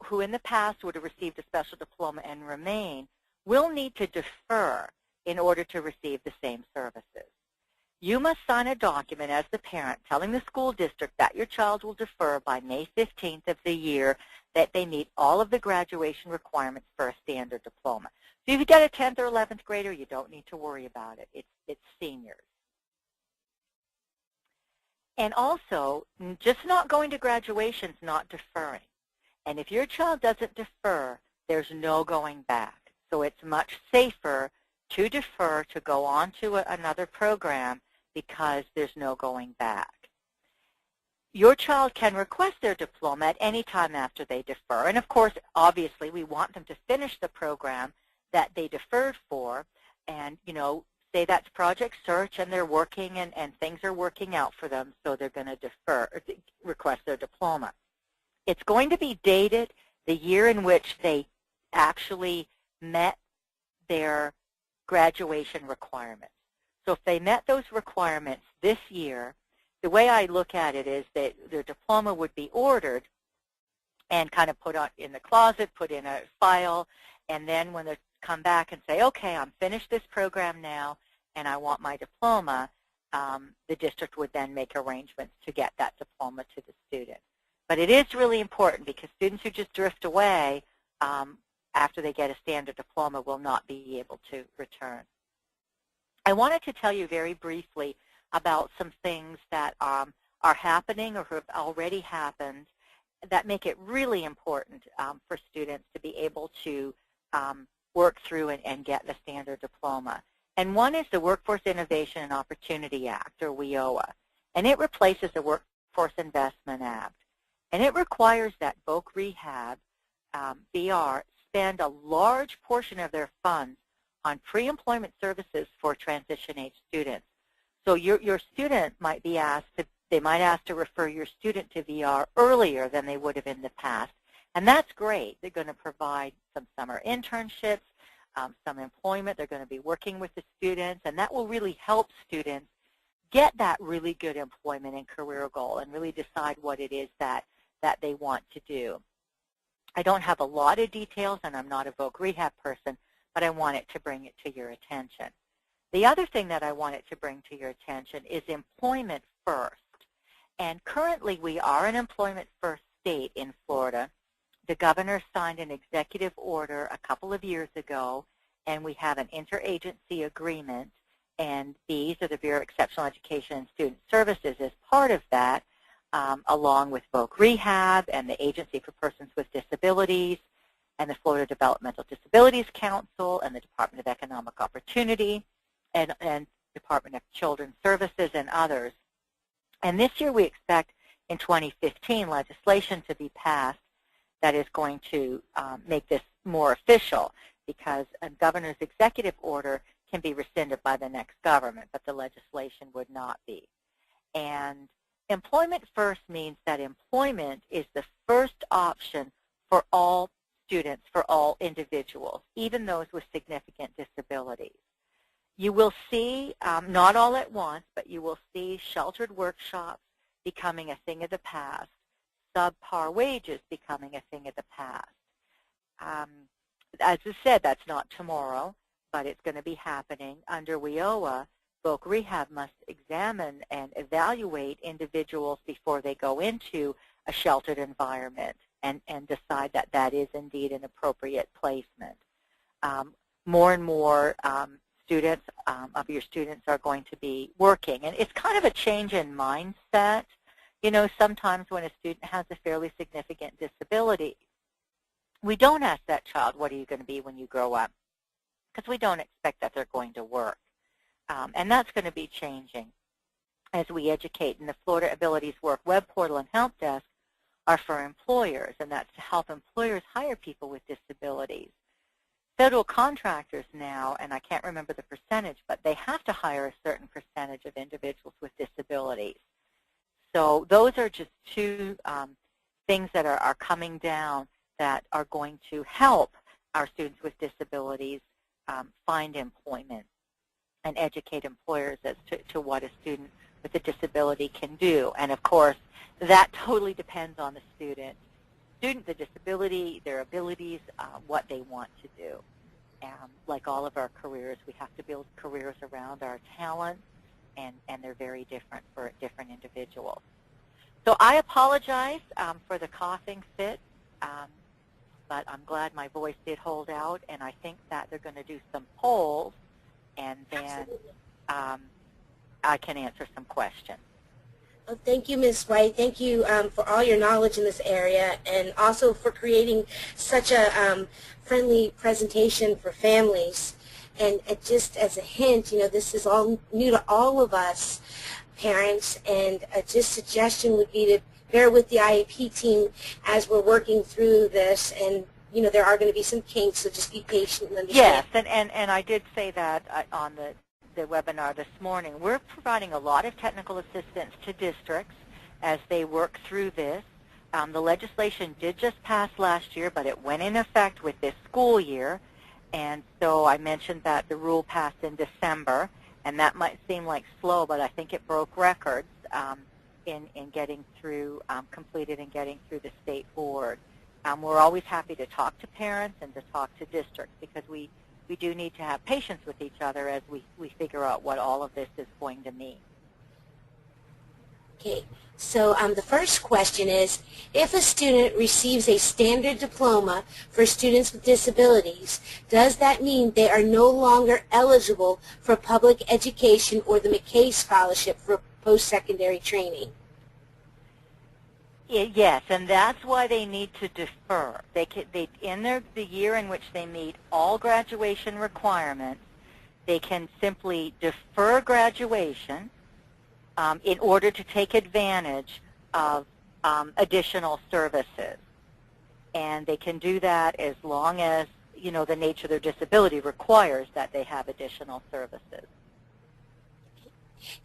S2: who in the past would have received a special diploma and remain will need to defer in order to receive the same services. You must sign a document as the parent telling the school district that your child will defer by May 15th of the year, that they meet all of the graduation requirements for a standard diploma. So if you get a 10th or 11th grader, you don't need to worry about it. It's seniors. And also, just not going to graduation is not deferring. And if your child doesn't defer, there's no going back. So it's much safer to defer, to go on to another program, because there's no going back. Your child can request their diploma at any time after they defer. And of course, obviously, we want them to finish the program that they deferred for. And, say that's Project Search and they're working and things are working out for them, so they're going to request their diploma. It's going to be dated the year in which they actually met their graduation requirements. So if they met those requirements this year, the way I look at it is that their diploma would be ordered and kind of put in the closet, put in a file, and then when they come back and say, okay, I'm finished this program now and I want my diploma, the district would then make arrangements to get that diploma to the student. But it is really important because students who just drift away after they get a standard diploma will not be able to return. I wanted to tell you very briefly about some things that are happening or have already happened that make it really important for students to be able to work through and get the standard diploma. And one is the Workforce Innovation and Opportunity Act, or WIOA, and it replaces the Workforce Investment Act. And it requires that Voc Rehab, VR, spend a large portion of their funds on pre-employment services for transition-age students. So your student might be asked they might ask to refer your student to VR earlier than they would have in the past. And that's great. They're going to provide some summer internships, some employment. They're going to be working with the students, and that will really help students get that really good employment and career goal and really decide what it is that they want to do. I don't have a lot of details, and I'm not a Voc Rehab person, but I wanted to bring it to your attention. The other thing that I wanted to bring to your attention is employment first. And currently we are an employment first state in Florida. The governor signed an executive order a couple of years ago, and we have an interagency agreement, and these are the Bureau of Exceptional Education and Student Services as part of that, along with Voc Rehab and the Agency for Persons with Disabilities and the Florida Developmental Disabilities Council and the Department of Economic Opportunity and Department of Children's Services and others. And this year we expect in 2015 legislation to be passed that is going to make this more official, because a governor's executive order can be rescinded by the next government, but the legislation would not be. And employment first means that employment is the first option for all students, for all individuals, even those with significant disabilities. You will see, not all at once, but you will see sheltered workshops becoming a thing of the past, subpar wages becoming a thing of the past. As I said, that's not tomorrow, but it's going to be happening. Under WIOA, Voc Rehab must examine and evaluate individuals before they go into a sheltered environment and decide that that is indeed an appropriate placement. More and more students of your students are going to be working, and it's kind of a change in mindset. You know, sometimes when a student has a fairly significant disability, we don't ask that child, what are you going to be when you grow up? Because we don't expect that they're going to work. And that's going to be changing as we educate. And the Florida Abilities Work web portal and help desk are for employers, and that's to help employers hire people with disabilities. Federal contractors now, and I can't remember the percentage, but they have to hire a certain percentage of individuals with disabilities. So those are just two things that are coming down that are going to help our students with disabilities find employment and educate employers as to what a student with a disability can do. And of course, that totally depends on the student, the disability, their abilities, what they want to do. Like all of our careers, we have to build careers around our talents, and they're very different for different individuals. So I apologize for the coughing fit, but I'm glad my voice did hold out, and I think that they're going to do some polls, and then I can answer some questions.
S3: Well, thank you, Ms. White. Thank you for all your knowledge in this area, and also for creating such a friendly presentation for families. And just as a hint, you know, this is all new to all of us parents, and just suggestion would be to bear with the IEP team as we're working through this. And you know, there are going to be some kinks, so just be patient and understand.
S2: Yes, and I did say that on the the webinar this morning, we're providing a lot of technical assistance to districts as they work through this. The legislation did just pass last year, but it went in effect with this school year. And so I mentioned that the rule passed in December, and that might seem like slow, but I think it broke records in getting through, completed and getting through the state board. We're always happy to talk to parents and to talk to districts because we do need to have patience with each other as we figure out what all of this is going to mean.
S3: Okay, so the first question is, if a student receives a standard diploma for students with disabilities, does that mean they are no longer eligible for public education or the McKay Scholarship for post-secondary training?
S2: Yes, and that's why they need to defer. In the year in which they meet all graduation requirements, they can simply defer graduation in order to take advantage of additional services. And they can do that as long as, you know, the nature of their disability requires that they have additional services.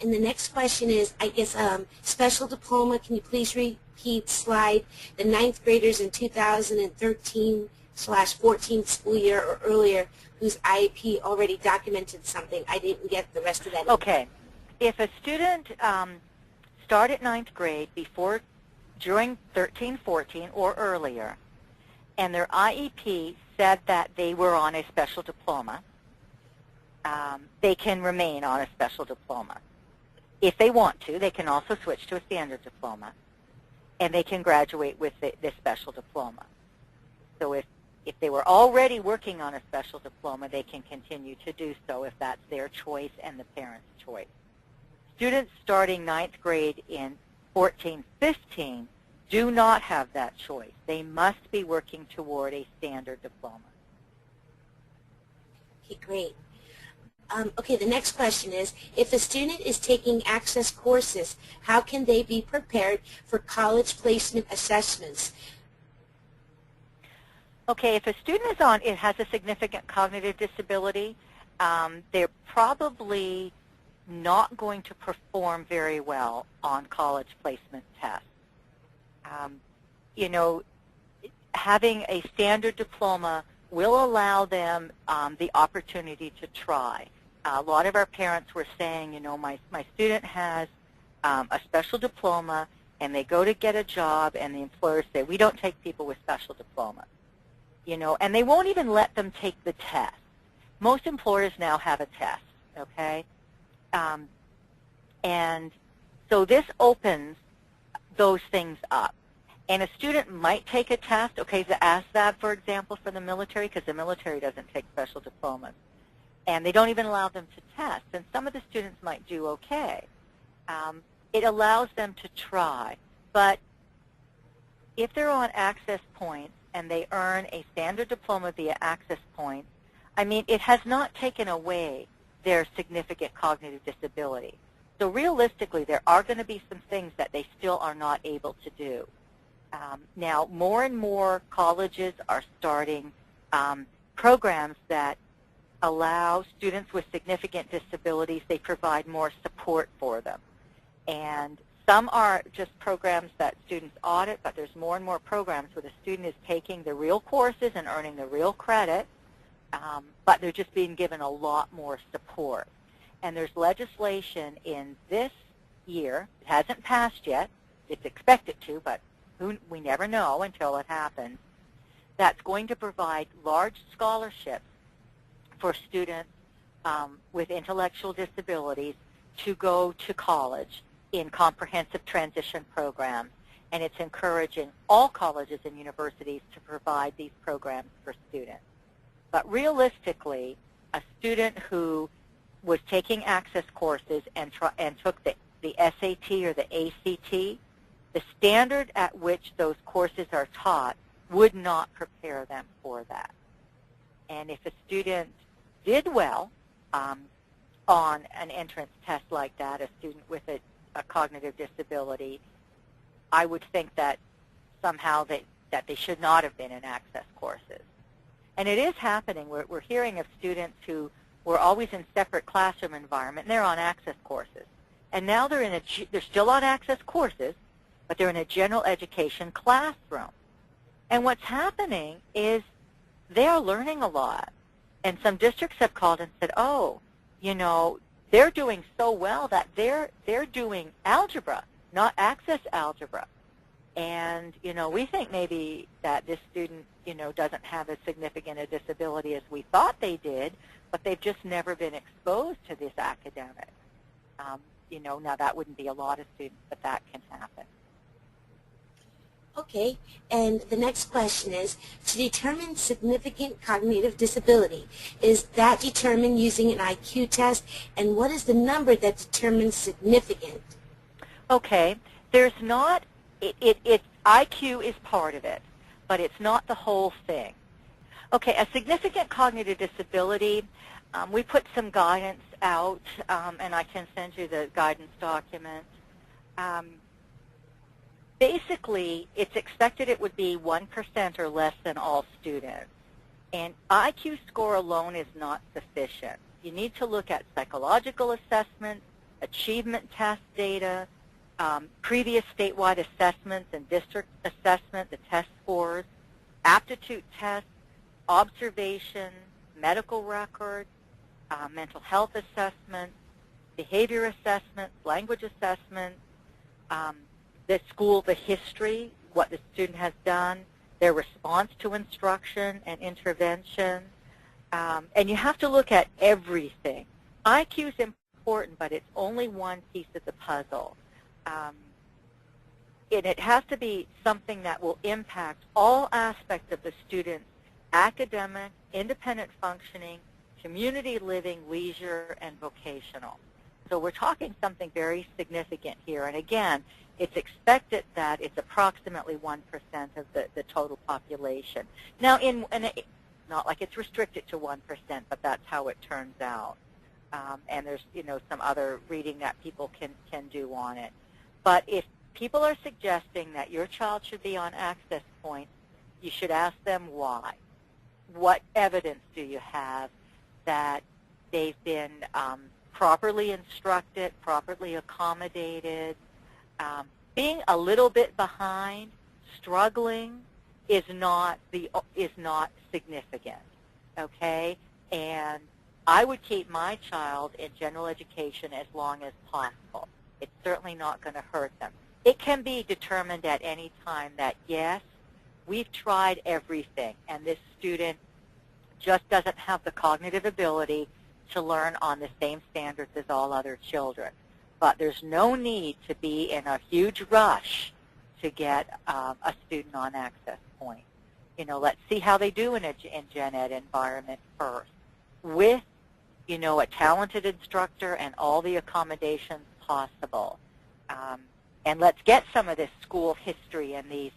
S3: And the next question is, I guess, special diploma. Can you please repeat slide? The ninth graders in 2013/14 school year or earlier whose IEP already documented something. I didn't get the rest of that.
S2: Okay. If a student started ninth grade during 13-14 or earlier, and their IEP said that they were on a special diploma, they can remain on a special diploma. If they want to, they can also switch to a standard diploma, and they can graduate with this special diploma. So if they were already working on a special diploma, they can continue to do so if that's their choice and the parent's choice. Students starting ninth grade in 14-15 do not have that choice. They must be working toward a standard diploma.
S3: Okay, great. Okay, the next question is, if a student is taking access courses, how can they be prepared for college placement assessments?
S2: Okay, if a student has a significant cognitive disability, they're probably not going to perform very well on college placement tests. You know, having a standard diploma will allow them the opportunity to try. A lot of our parents were saying, you know, my student has a special diploma, and they go to get a job, and the employers say, we don't take people with special diplomas. You know, and they won't even let them take the test. Most employers now have a test, okay? And so this opens those things up. And a student might take a test, okay, the ASVAB, for example, for the military, because the military doesn't take special diplomas. And they don't even allow them to test. And some of the students might do okay. It allows them to try. But if they're on access points and they earn a standard diploma via access points, I mean, it has not taken away their significant cognitive disability. So realistically, there are going to be some things that they still are not able to do. Now, more and more colleges are starting programs that allow students with significant disabilities, they provide more support for them. And some are just programs that students audit, but there's more and more programs where the student is taking the real courses and earning the real credit, but they're just being given a lot more support. And there's legislation in this year, it hasn't passed yet, it's expected to, but we never know until it happens, that's going to provide large scholarships for students with intellectual disabilities to go to college in comprehensive transition programs. And it's encouraging all colleges and universities to provide these programs for students. But realistically, a student who was taking access courses and took the SAT or the ACT, the standard at which those courses are taught would not prepare them for that. And if a student did well on an entrance test like that, a student with a cognitive disability, I would think that somehow that they should not have been in access courses. And it is happening. We're hearing of students who were always in separate classroom environment, and they're on access courses. And now they're still on access courses, but they're in a general education classroom. And what's happening is they're learning a lot. And some districts have called and said, oh, you know, they're doing so well that they're doing algebra, not access algebra. And, you know, we think maybe that this student, you know, doesn't have as significant a disability as we thought they did, but they've just never been exposed to this academic. You know, now that wouldn't be a lot of students, but that can happen.
S3: Okay, and the next question is, to determine significant cognitive disability, is that determined using an IQ test, and what is the number that determines significant?
S2: Okay, there's not, IQ is part of it, but it's not the whole thing. Okay, a significant cognitive disability, we put some guidance out, and I can send you the guidance document. Basically, it's expected it would be 1% or less than all students. And IQ score alone is not sufficient. You need to look at psychological assessments, achievement test data, previous statewide assessments and district assessment, the test scores, aptitude tests, observation, medical records, mental health assessments, behavior assessments, language assessments, the school, the history, what the student has done, their response to instruction and intervention. And you have to look at everything. IQ is important, but it's only one piece of the puzzle. And it has to be something that will impact all aspects of the student's academic, independent functioning, community living, leisure, and vocational. So we're talking something very significant here. And again, it's expected that it's approximately 1% of the total population. Now, not like it's restricted to 1%, but that's how it turns out. And there's, you know, some other reading that people can do on it. But if people are suggesting that your child should be on access points, you should ask them why. What evidence do you have that they've been properly instructed, properly accommodated? Being a little bit behind, struggling, is not significant, okay? And I would keep my child in general education as long as possible. It's certainly not going to hurt them. It can be determined at any time that, yes, we've tried everything, and this student just doesn't have the cognitive ability to learn on the same standards as all other children. But there's no need to be in a huge rush to get a student on access point. You know, let's see how they do in gen ed environment first, with, you know, a talented instructor and all the accommodations possible. And let's get some of this school history and these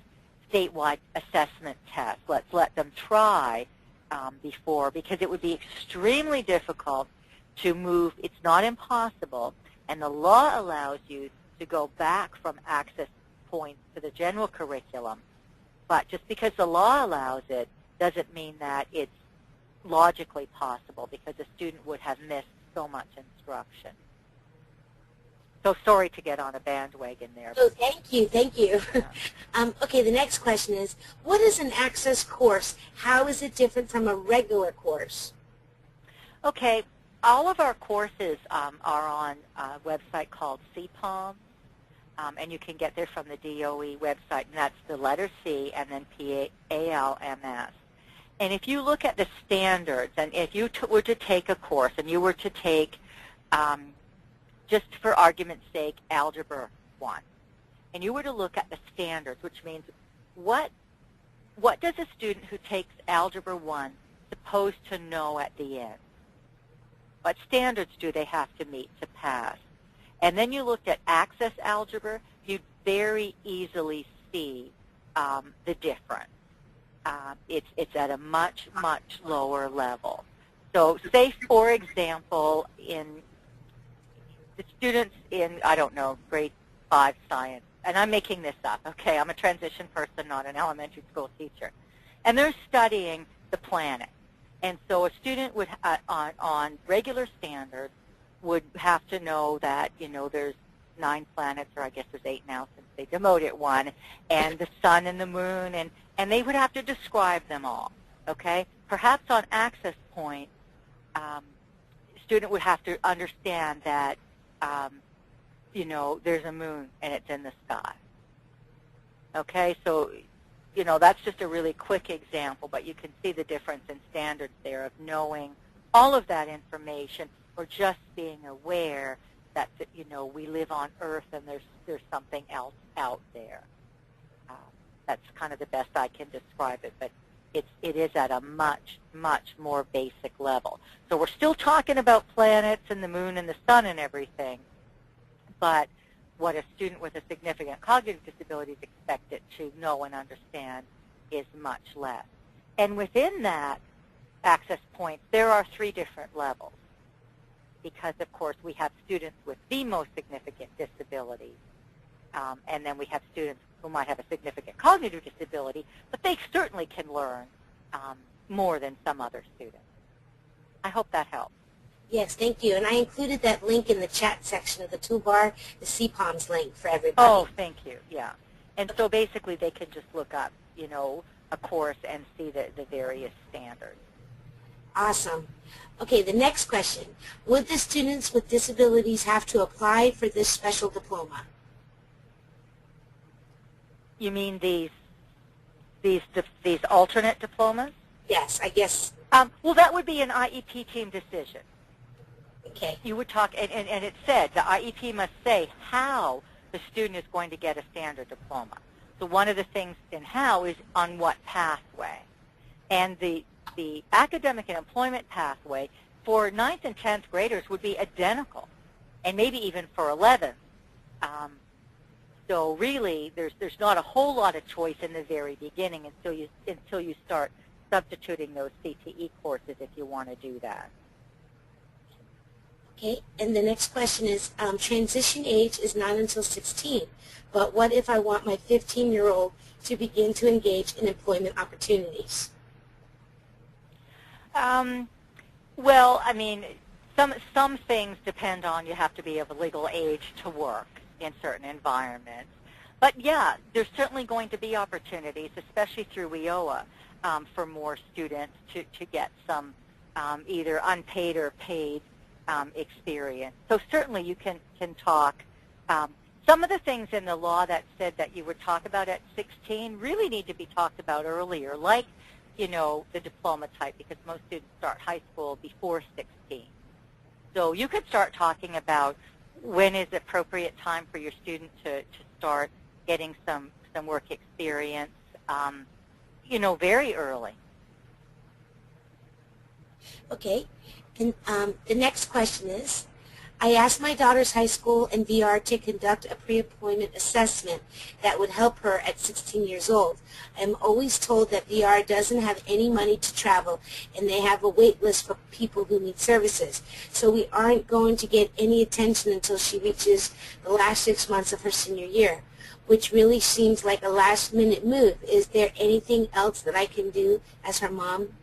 S2: statewide assessment tests. Let's let them try before, because it would be extremely difficult to move. It's not impossible, and the law allows you to go back from access points to the general curriculum. But just because the law allows it doesn't mean that it's logically possible, because a student would have missed so much instruction. So sorry to get on a bandwagon there.
S3: Oh, thank you, thank you. Okay, the next question is, what is an access course? How is it different from a regular course?
S2: Okay, all of our courses are on a website called CPALM, and you can get there from the DOE website, and that's the letter C and then PALMS. And if you look at the standards, and if you were to take a course, and you were to take, just for argument's sake, Algebra 1, and you were to look at the standards, which means what does a student who takes Algebra 1 supposed to know at the end? What standards do they have to meet to pass? And then you looked at access algebra, you'd very easily see the difference. It's at a much, much lower level. So say, for example, in the students in, I don't know, grade 5 science, and I'm making this up, okay? I'm a transition person, not an elementary school teacher. And they're studying the planet. And so a student would, on regular standards, would have to know that, there's 9 planets, or I guess there's 8 now since they demoted one, and the sun and the moon, and they would have to describe them all, okay? Perhaps on access point, a student would have to understand that, there's a moon and it's in the sky. Okay, so, that's just a really quick example, but you can see the difference in standards there of knowing all of that information or just being aware that, we live on Earth and there's something else out there. That's kind of the best I can describe it, but it is at a much, much more basic level. So we're still talking about planets and the moon and the sun and everything, but what a student with a significant cognitive disability is expected to know and understand is much less. And within that access point, there are 3 different levels because, of course, we have students with the most significant disabilities, and then we have students who might have a significant cognitive disability, but they certainly can learn more than some other students. I hope that helps.
S3: Yes, thank you. And I included that link in the chat section of the toolbar, the CPOMS link for everybody.
S2: Oh, thank you, yeah. And so basically they can just look up, a course and see the various standards.
S3: Awesome. Okay, the next question. Would the students with disabilities have to apply for this special diploma?
S2: You mean these alternate diplomas?
S3: Yes, I guess.
S2: Well, that would be an IEP team decision.
S3: Okay.
S2: You would talk, and it said the IEP must say how the student is going to get a standard diploma. So one of the things in how is on what pathway. And the academic and employment pathway for 9th and 10th graders would be identical, and maybe even for 11th. So really, there's not a whole lot of choice in the very beginning until you start substituting those CTE courses if you want to do that.
S3: Okay, and the next question is, transition age is not until 16, but what if I want my 15-year-old to begin to engage in employment opportunities?
S2: Well, I mean, some things depend on you have to be of a legal age to work in certain environments. But yeah, there's certainly going to be opportunities, especially through WIOA, for more students to get some either unpaid or paid experience. So certainly you can talk. Some of the things in the law that said that you would talk about at 16 really need to be talked about earlier, like, the diploma type, because most students start high school before 16. So you could start talking about when is the appropriate time for your student to start getting some work experience, very early.
S3: Okay, and the next question is, I asked my daughter's high school and VR to conduct a pre-employment assessment that would help her at 16 years old. I'm always told that VR doesn't have any money to travel, and they have a wait list for people who need services. So we aren't going to get any attention until she reaches the last 6 months of her senior year, which really seems like a last-minute move. Is there anything else that I can do as her mom?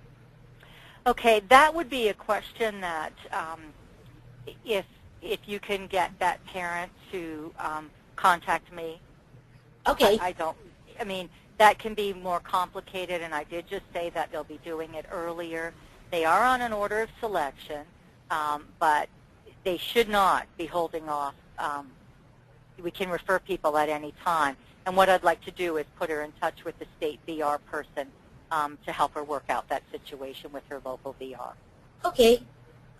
S2: Okay, that would be a question that if you can get that parent to contact me.
S3: Okay.
S2: I mean, that can be more complicated, and I did just say that they'll be doing it earlier. They are on an order of selection, but they should not be holding off. We can refer people at any time. And what I'd like to do is put her in touch with the state VR person to help her work out that situation with her local VR.
S3: Okay.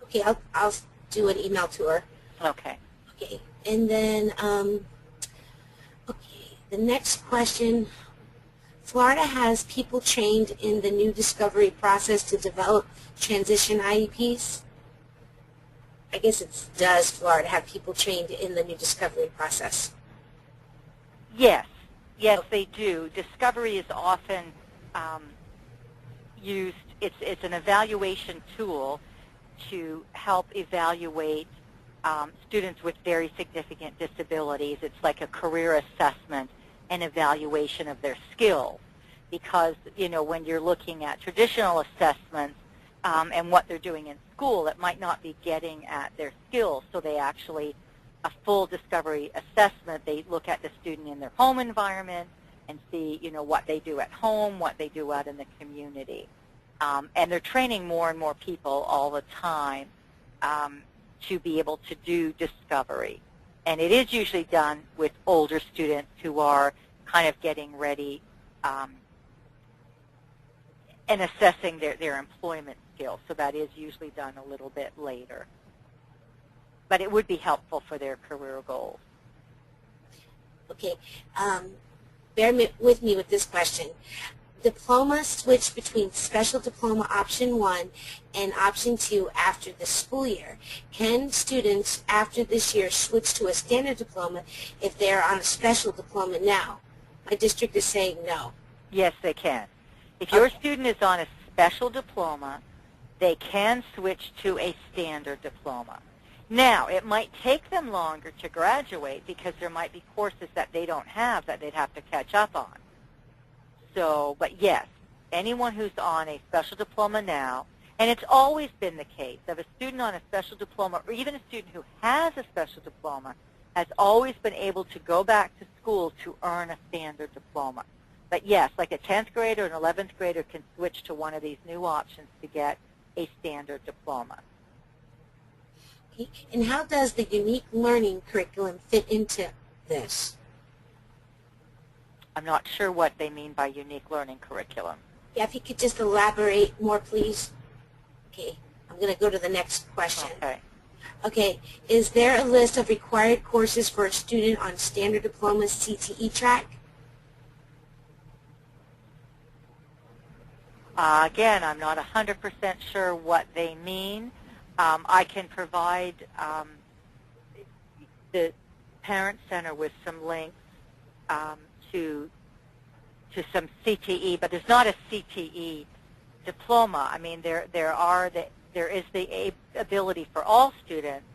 S3: Okay, I'll do an email to her.
S2: Okay.
S3: Okay, and then, okay, the next question. Florida has people trained in the new discovery process to develop transition IEPs. I guess does Florida have people trained in the new discovery process?
S2: Yes. Yes, they do. Discovery is often used. It's an evaluation tool to help evaluate students with very significant disabilities. It's like a career assessment and evaluation of their skills, because when you're looking at traditional assessments, and what they're doing in school that might not be getting at their skills. So they actually, a full discovery assessment, they look at the student in their home environment and see, what they do at home, what they do out in the community. And they're training more and more people all the time to be able to do discovery. And it is usually done with older students who are kind of getting ready and assessing their employment skills. So that is usually done a little bit later. But it would be helpful for their career goals.
S3: Okay. Bear with me with this question. Diploma switch between special diploma option 1 and option 2 after the school year. Can students after this year switch to a standard diploma if they are on a special diploma now? My district is saying no.
S2: Yes, they can. If your student is on a special diploma, they can switch to a standard diploma. Now, it might take them longer to graduate because there might be courses that they don't have that they'd have to catch up on. So, but yes, anyone who's on a special diploma now, and it's always been the case of a student on a special diploma, or even a student who has a special diploma, has always been able to go back to school to earn a standard diploma. But yes, like a 10th grader and 11th grader can switch to one of these new options to get a standard diploma.
S3: Okay. And how does the unique learning curriculum fit into this?
S2: I'm not sure what they mean by unique learning curriculum.
S3: Yeah, if you could just elaborate more, please. Okay, I'm going to go to the next question.
S2: Okay.
S3: Okay, is there a list of required courses for a student on standard diploma CTE track?
S2: Again, I'm not 100% sure what they mean. I can provide the Parent Center with some links to some CTE, but there's not a CTE diploma. I mean, there is the ability for all students,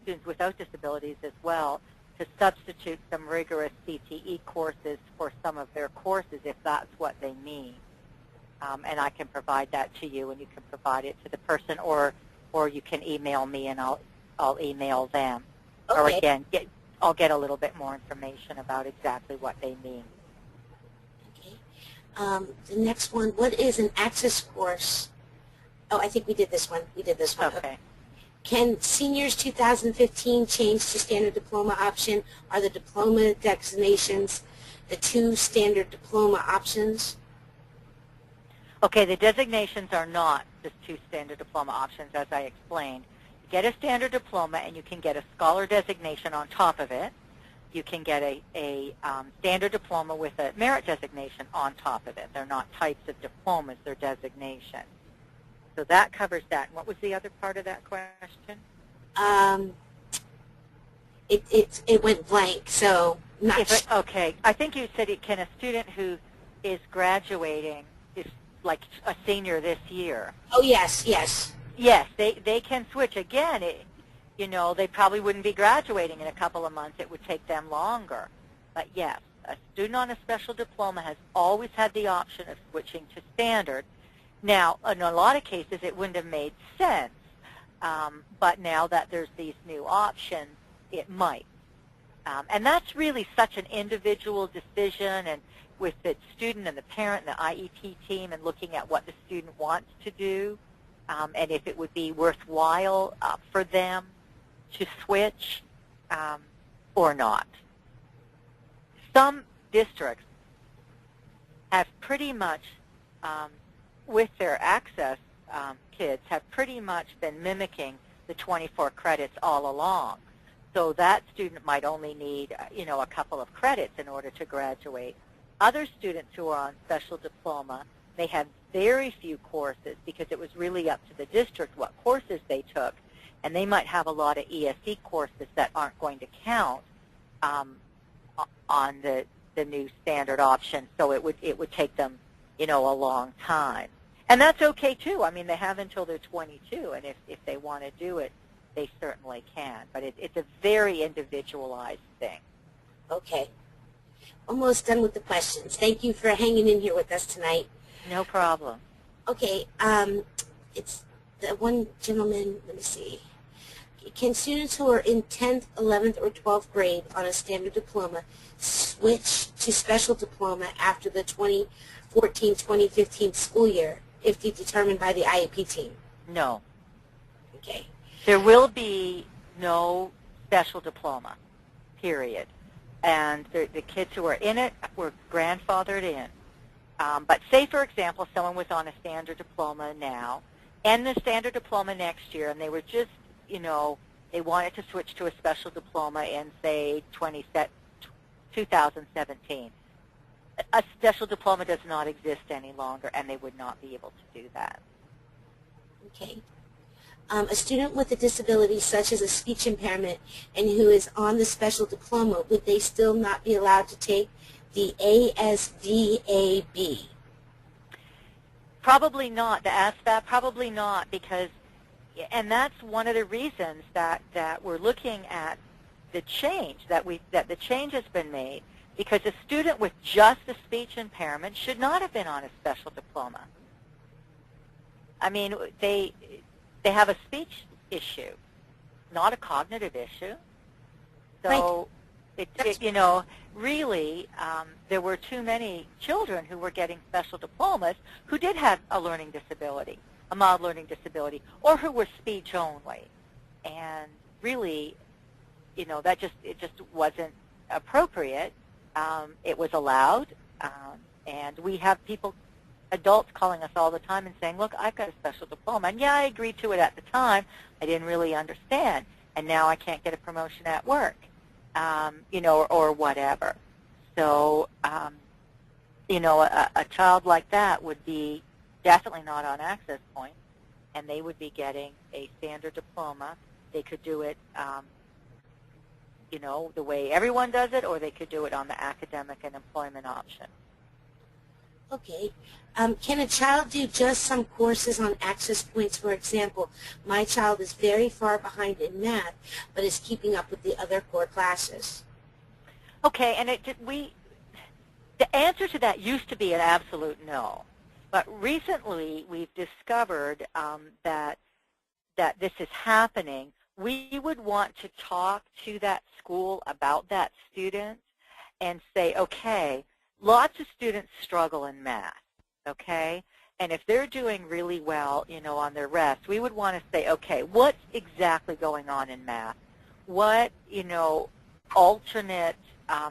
S2: students without disabilities as well, to substitute some rigorous CTE courses for some of their courses if that's what they mean. And I can provide that to you, and you can provide it to the person, or you can email me, and I'll email them.
S3: Okay.
S2: Or again, I'll get a little bit more information about exactly what they mean.
S3: Okay. The next one, what is an access course? Oh, I think we did this one. We did this one.
S2: Okay.
S3: Can seniors 2015 change to standard diploma option? Are the diploma designations the 2 standard diploma options?
S2: Okay, the designations are not the 2 standard diploma options, as I explained. You get a standard diploma, and you can get a scholar designation on top of it. You can get a standard diploma with a merit designation on top of it. They're not types of diplomas, they're designations. So that covers that. And what was the other part of that question?
S3: It went blank, so not
S2: okay. I think you said, can a student who is graduating, is like a senior this year?
S3: Oh, yes, yes.
S2: Yes, they can switch. Again, they probably wouldn't be graduating in a couple of months. It would take them longer. But yes, a student on a special diploma has always had the option of switching to standard. Now, in a lot of cases, it wouldn't have made sense. But now that there's these new options, it might. And that's really such an individual decision, and with the student and the parent and the IEP team, and looking at what the student wants to do, and if it would be worthwhile for them to switch or not. Some districts have pretty much, with their access kids, have pretty much been mimicking the 24 credits all along. So that student might only need, a couple of credits in order to graduate. Other students who are on special diploma may have very few courses because it was really up to the district what courses they took, and they might have a lot of ESE courses that aren't going to count on the new standard option. So it would take them, a long time. And that's okay too. I mean, they have until they're 22, and if they want to do it, they certainly can. But it's a very individualized thing.
S3: Okay. Almost done with the questions. Thank you for hanging in here with us tonight.
S2: No problem.
S3: Okay. it's the one gentleman, let me see. Can students who are in 10th, 11th, or 12th grade on a standard diploma switch to special diploma after the 2014-2015 school year if determined by the IEP team?
S2: No.
S3: Okay.
S2: There will be no special diploma, period. And the kids who are in it were grandfathered in. But say, for example, someone was on a standard diploma now and the standard diploma next year, and they were just, they wanted to switch to a special diploma in, say, 2017. A special diploma does not exist any longer, and they would not be able to do that.
S3: Okay. A student with a disability such as a speech impairment and who is on the special diploma, would they still not be allowed to take the ASVAB?
S2: Probably not. The ASVAB, probably not, because, and that's one of the reasons that we're looking at the change, that the change has been made, because a student with just a speech impairment should not have been on a special diploma. I mean, they have a speech issue, not a cognitive issue. So, really, there were too many children who were getting special diplomas who did have a learning disability, a mild learning disability, or who were speech only. And really, it just wasn't appropriate. It was allowed, and we have adults calling us all the time and saying, look, I've got a special diploma. And yeah, I agreed to it at the time. I didn't really understand. And now I can't get a promotion at work, or whatever. So, a child like that would be definitely not on access point, and they would be getting a standard diploma. They could do it, the way everyone does it, or they could do it on the academic and employment option.
S3: Okay. Can a child do just some courses on access points? For example, my child is very far behind in math, but is keeping up with the other core classes.
S2: Okay, and the answer to that used to be an absolute no. But recently we've discovered that this is happening. We would want to talk to that school about that student and say, okay, lots of students struggle in math, okay? And if they're doing really well, on their rest, we would want to say, okay, what's exactly going on in math? What, alternate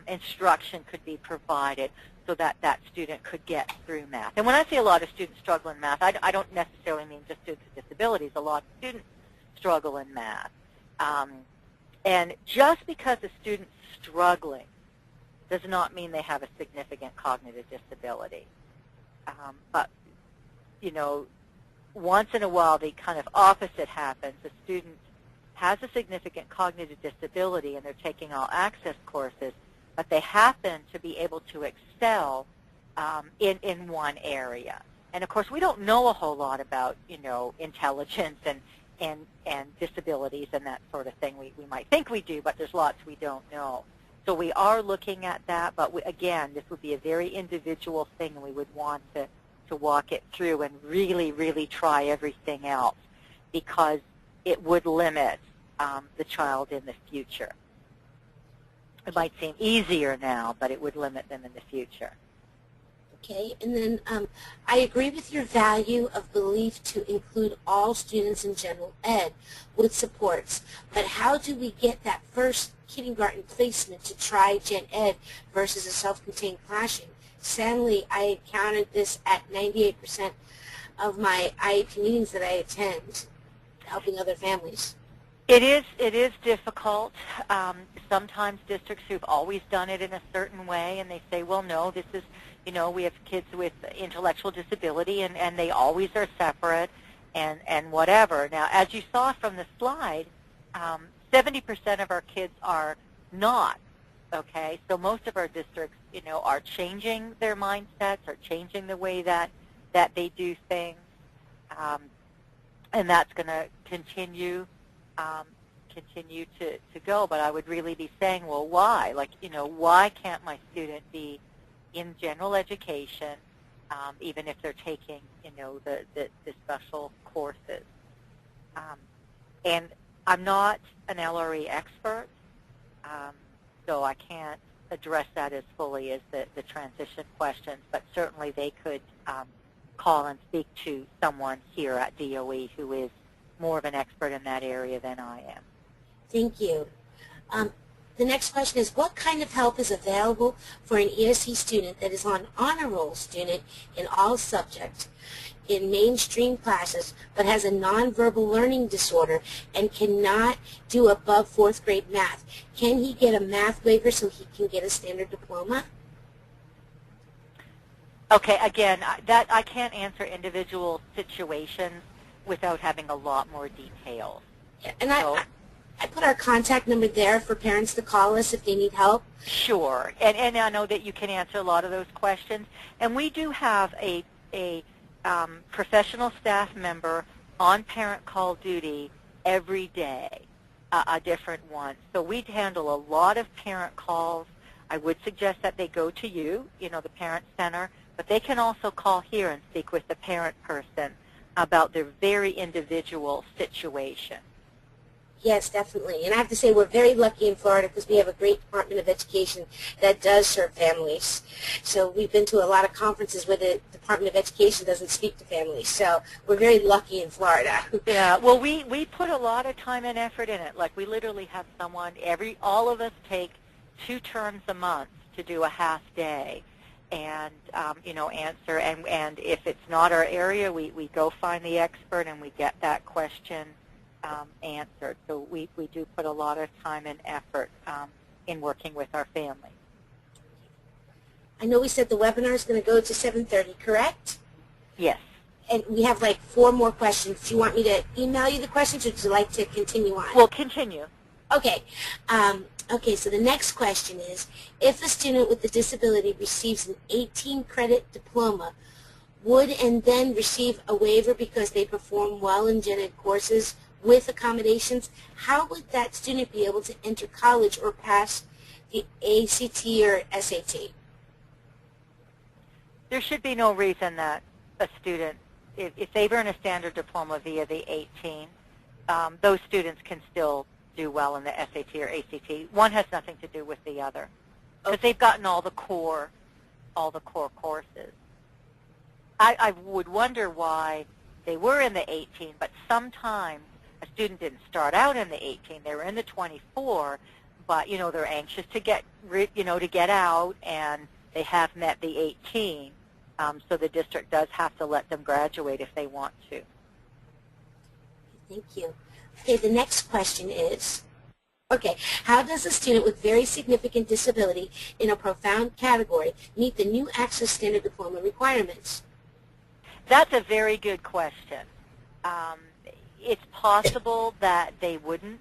S2: instruction could be provided so that that student could get through math? And when I say a lot of students struggle in math, I don't necessarily mean just students with disabilities. A lot of students struggle in math. And just because a student's struggling does not mean they have a significant cognitive disability. But, once in a while the kind of opposite happens. A student has a significant cognitive disability and they're taking all access courses, but they happen to be able to excel in one area. And, of course, we don't know a whole lot about, intelligence and disabilities and that sort of thing. We might think we do, but there's lots we don't know. So we are looking at that, but again, this would be a very individual thing, and we would want to walk it through and really, really try everything else, because it would limit the child in the future. It might seem easier now, but it would limit them in the future.
S3: Okay, and then I agree with your value of belief to include all students in general ed with supports, but how do we get that first kindergarten placement to try gen ed versus a self-contained classroom? Sadly, I encountered this at 98% of my IEP meetings that I attend, helping other families.
S2: It is difficult. Sometimes districts who've always done it in a certain way, and they say, well, no, this is, we have kids with intellectual disability, and they always are separate, and whatever. Now, as you saw from the slide, 70% of our kids are not, okay? So most of our districts, are changing their mindsets, are changing the way that they do things, and that's going to continue to go. But I would really be saying, well, why? Like, why can't my student be in general education even if they're taking, the special courses. And I'm not an LRE expert, so I can't address that as fully as the transition questions, but certainly they could call and speak to someone here at DOE who is more of an expert in that area than I am.
S3: Thank you. The next question is, what kind of help is available for an ESE student that is on honor roll student in all subjects in mainstream classes but has a nonverbal learning disorder and cannot do above 4th grade math? Can he get a math waiver so he can get a standard diploma?
S2: Okay, again, I can't answer individual situations without having a lot more details.
S3: And I put our contact number there for parents to call us if they need help.
S2: Sure, and I know that you can answer a lot of those questions. And we do have a professional staff member on parent call duty every day, a different one. So we handle a lot of parent calls. I would suggest that they go to you, the parent center, but they can also call here and speak with the parent person about their very individual situation.
S3: Yes, definitely. And I have to say we're very lucky in Florida because we have a great Department of Education that does serve families. So we've been to a lot of conferences where the Department of Education doesn't speak to families. So we're very lucky in Florida.
S2: Yeah, well, we put a lot of time and effort in it. Like we literally have someone, all of us take 2 turns a month to do a half day and, answer. And if it's not our area, we go find the expert and we get that question answered. So we do put a lot of time and effort in working with our families.
S3: I know we said the webinar is going to go to 7:30, correct?
S2: Yes.
S3: And we have like 4 more questions. Do you want me to email you the questions or would you like to continue on?
S2: We'll continue.
S3: Okay. Okay, so the next question is, if a student with a disability receives an 18-credit diploma, would and then receive a waiver because they perform well in gen ed courses with accommodations, how would that student be able to enter college or pass the ACT or SAT?
S2: There should be no reason that a student, if they earn a standard diploma via the 18, those students can still do well in the SAT or ACT. One has nothing to do with the other because they've gotten all the core courses. I would wonder why they were in the 18, but sometimes a student didn't start out in the 18. They were in the 24, but they're anxious to get out, and they have met the 18. So the district does have to let them graduate if they want to.
S3: Thank you. Okay, the next question is, how does a student with very significant disability in a profound category meet the new Access Standard Diploma requirements?
S2: That's a very good question. It's possible that they wouldn't.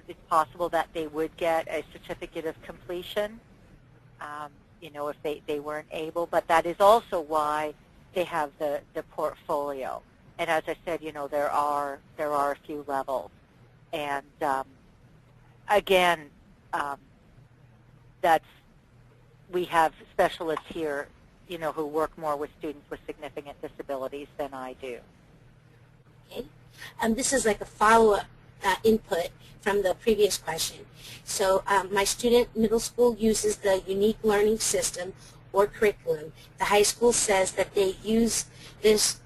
S2: It's possible that they would get a certificate of completion, if they weren't able. But that is also why they have the portfolio. And as I said, there are a few levels. And again, we have specialists here who work more with students with significant disabilities than I do.
S3: Okay. This is like a follow-up input from the previous question. So my student middle school uses the unique learning system or curriculum. The high school says that they use this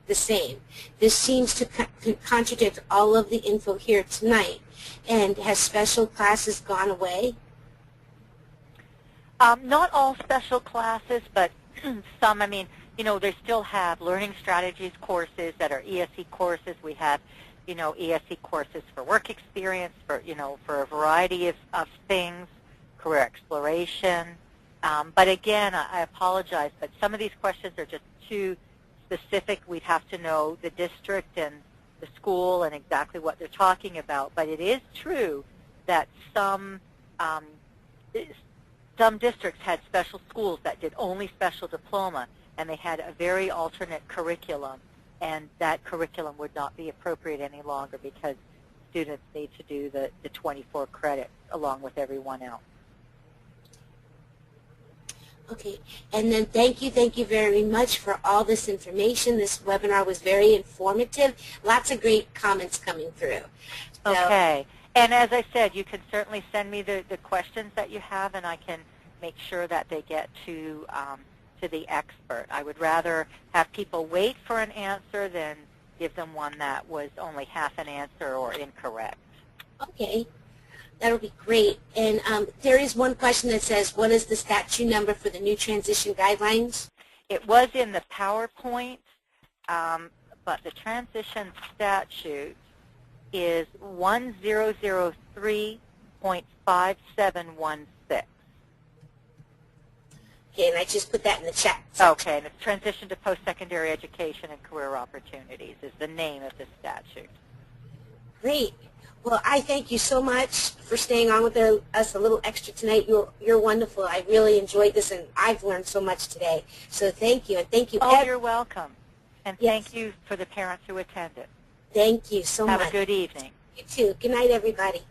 S3: the same. This seems to contradict all of the info here tonight. And has special classes gone away?
S2: Not all special classes, but some. They still have learning strategies courses that are ESE courses. We have, ESE courses for work experience, for a variety of things, career exploration. But again, I apologize, but some of these questions are just too specific. We'd have to know the district and the school and exactly what they're talking about. But it is true that some districts had special schools that did only special diploma, and they had a very alternate curriculum, and that curriculum would not be appropriate any longer because students need to do the 24 credits along with everyone else.
S3: Okay, and then thank you very much for all this information. This webinar was very informative. Lots of great comments coming through. So,
S2: okay, and as I said, you can certainly send me the questions that you have, and I can make sure that they get to the expert. I would rather have people wait for an answer than give them one that was only half an answer or incorrect.
S3: okay. That'll be great. And there is one question that says, what is the statute number for the new transition guidelines?
S2: It was in the PowerPoint, but the transition statute is 1003.5716.
S3: Okay, and I just put that in the chat.
S2: Okay, and it's Transition to Post-Secondary Education and Career Opportunities is the name of the statute.
S3: Great. Well, I thank you so much for staying on with us a little extra tonight. You're wonderful. I really enjoyed this, and I've learned so much today. So thank you, and thank you.
S2: Oh, you're welcome. And
S3: yes.
S2: Thank you for the parents who attended.
S3: Thank you so much.
S2: Have a good evening.
S3: You too. Good night, everybody.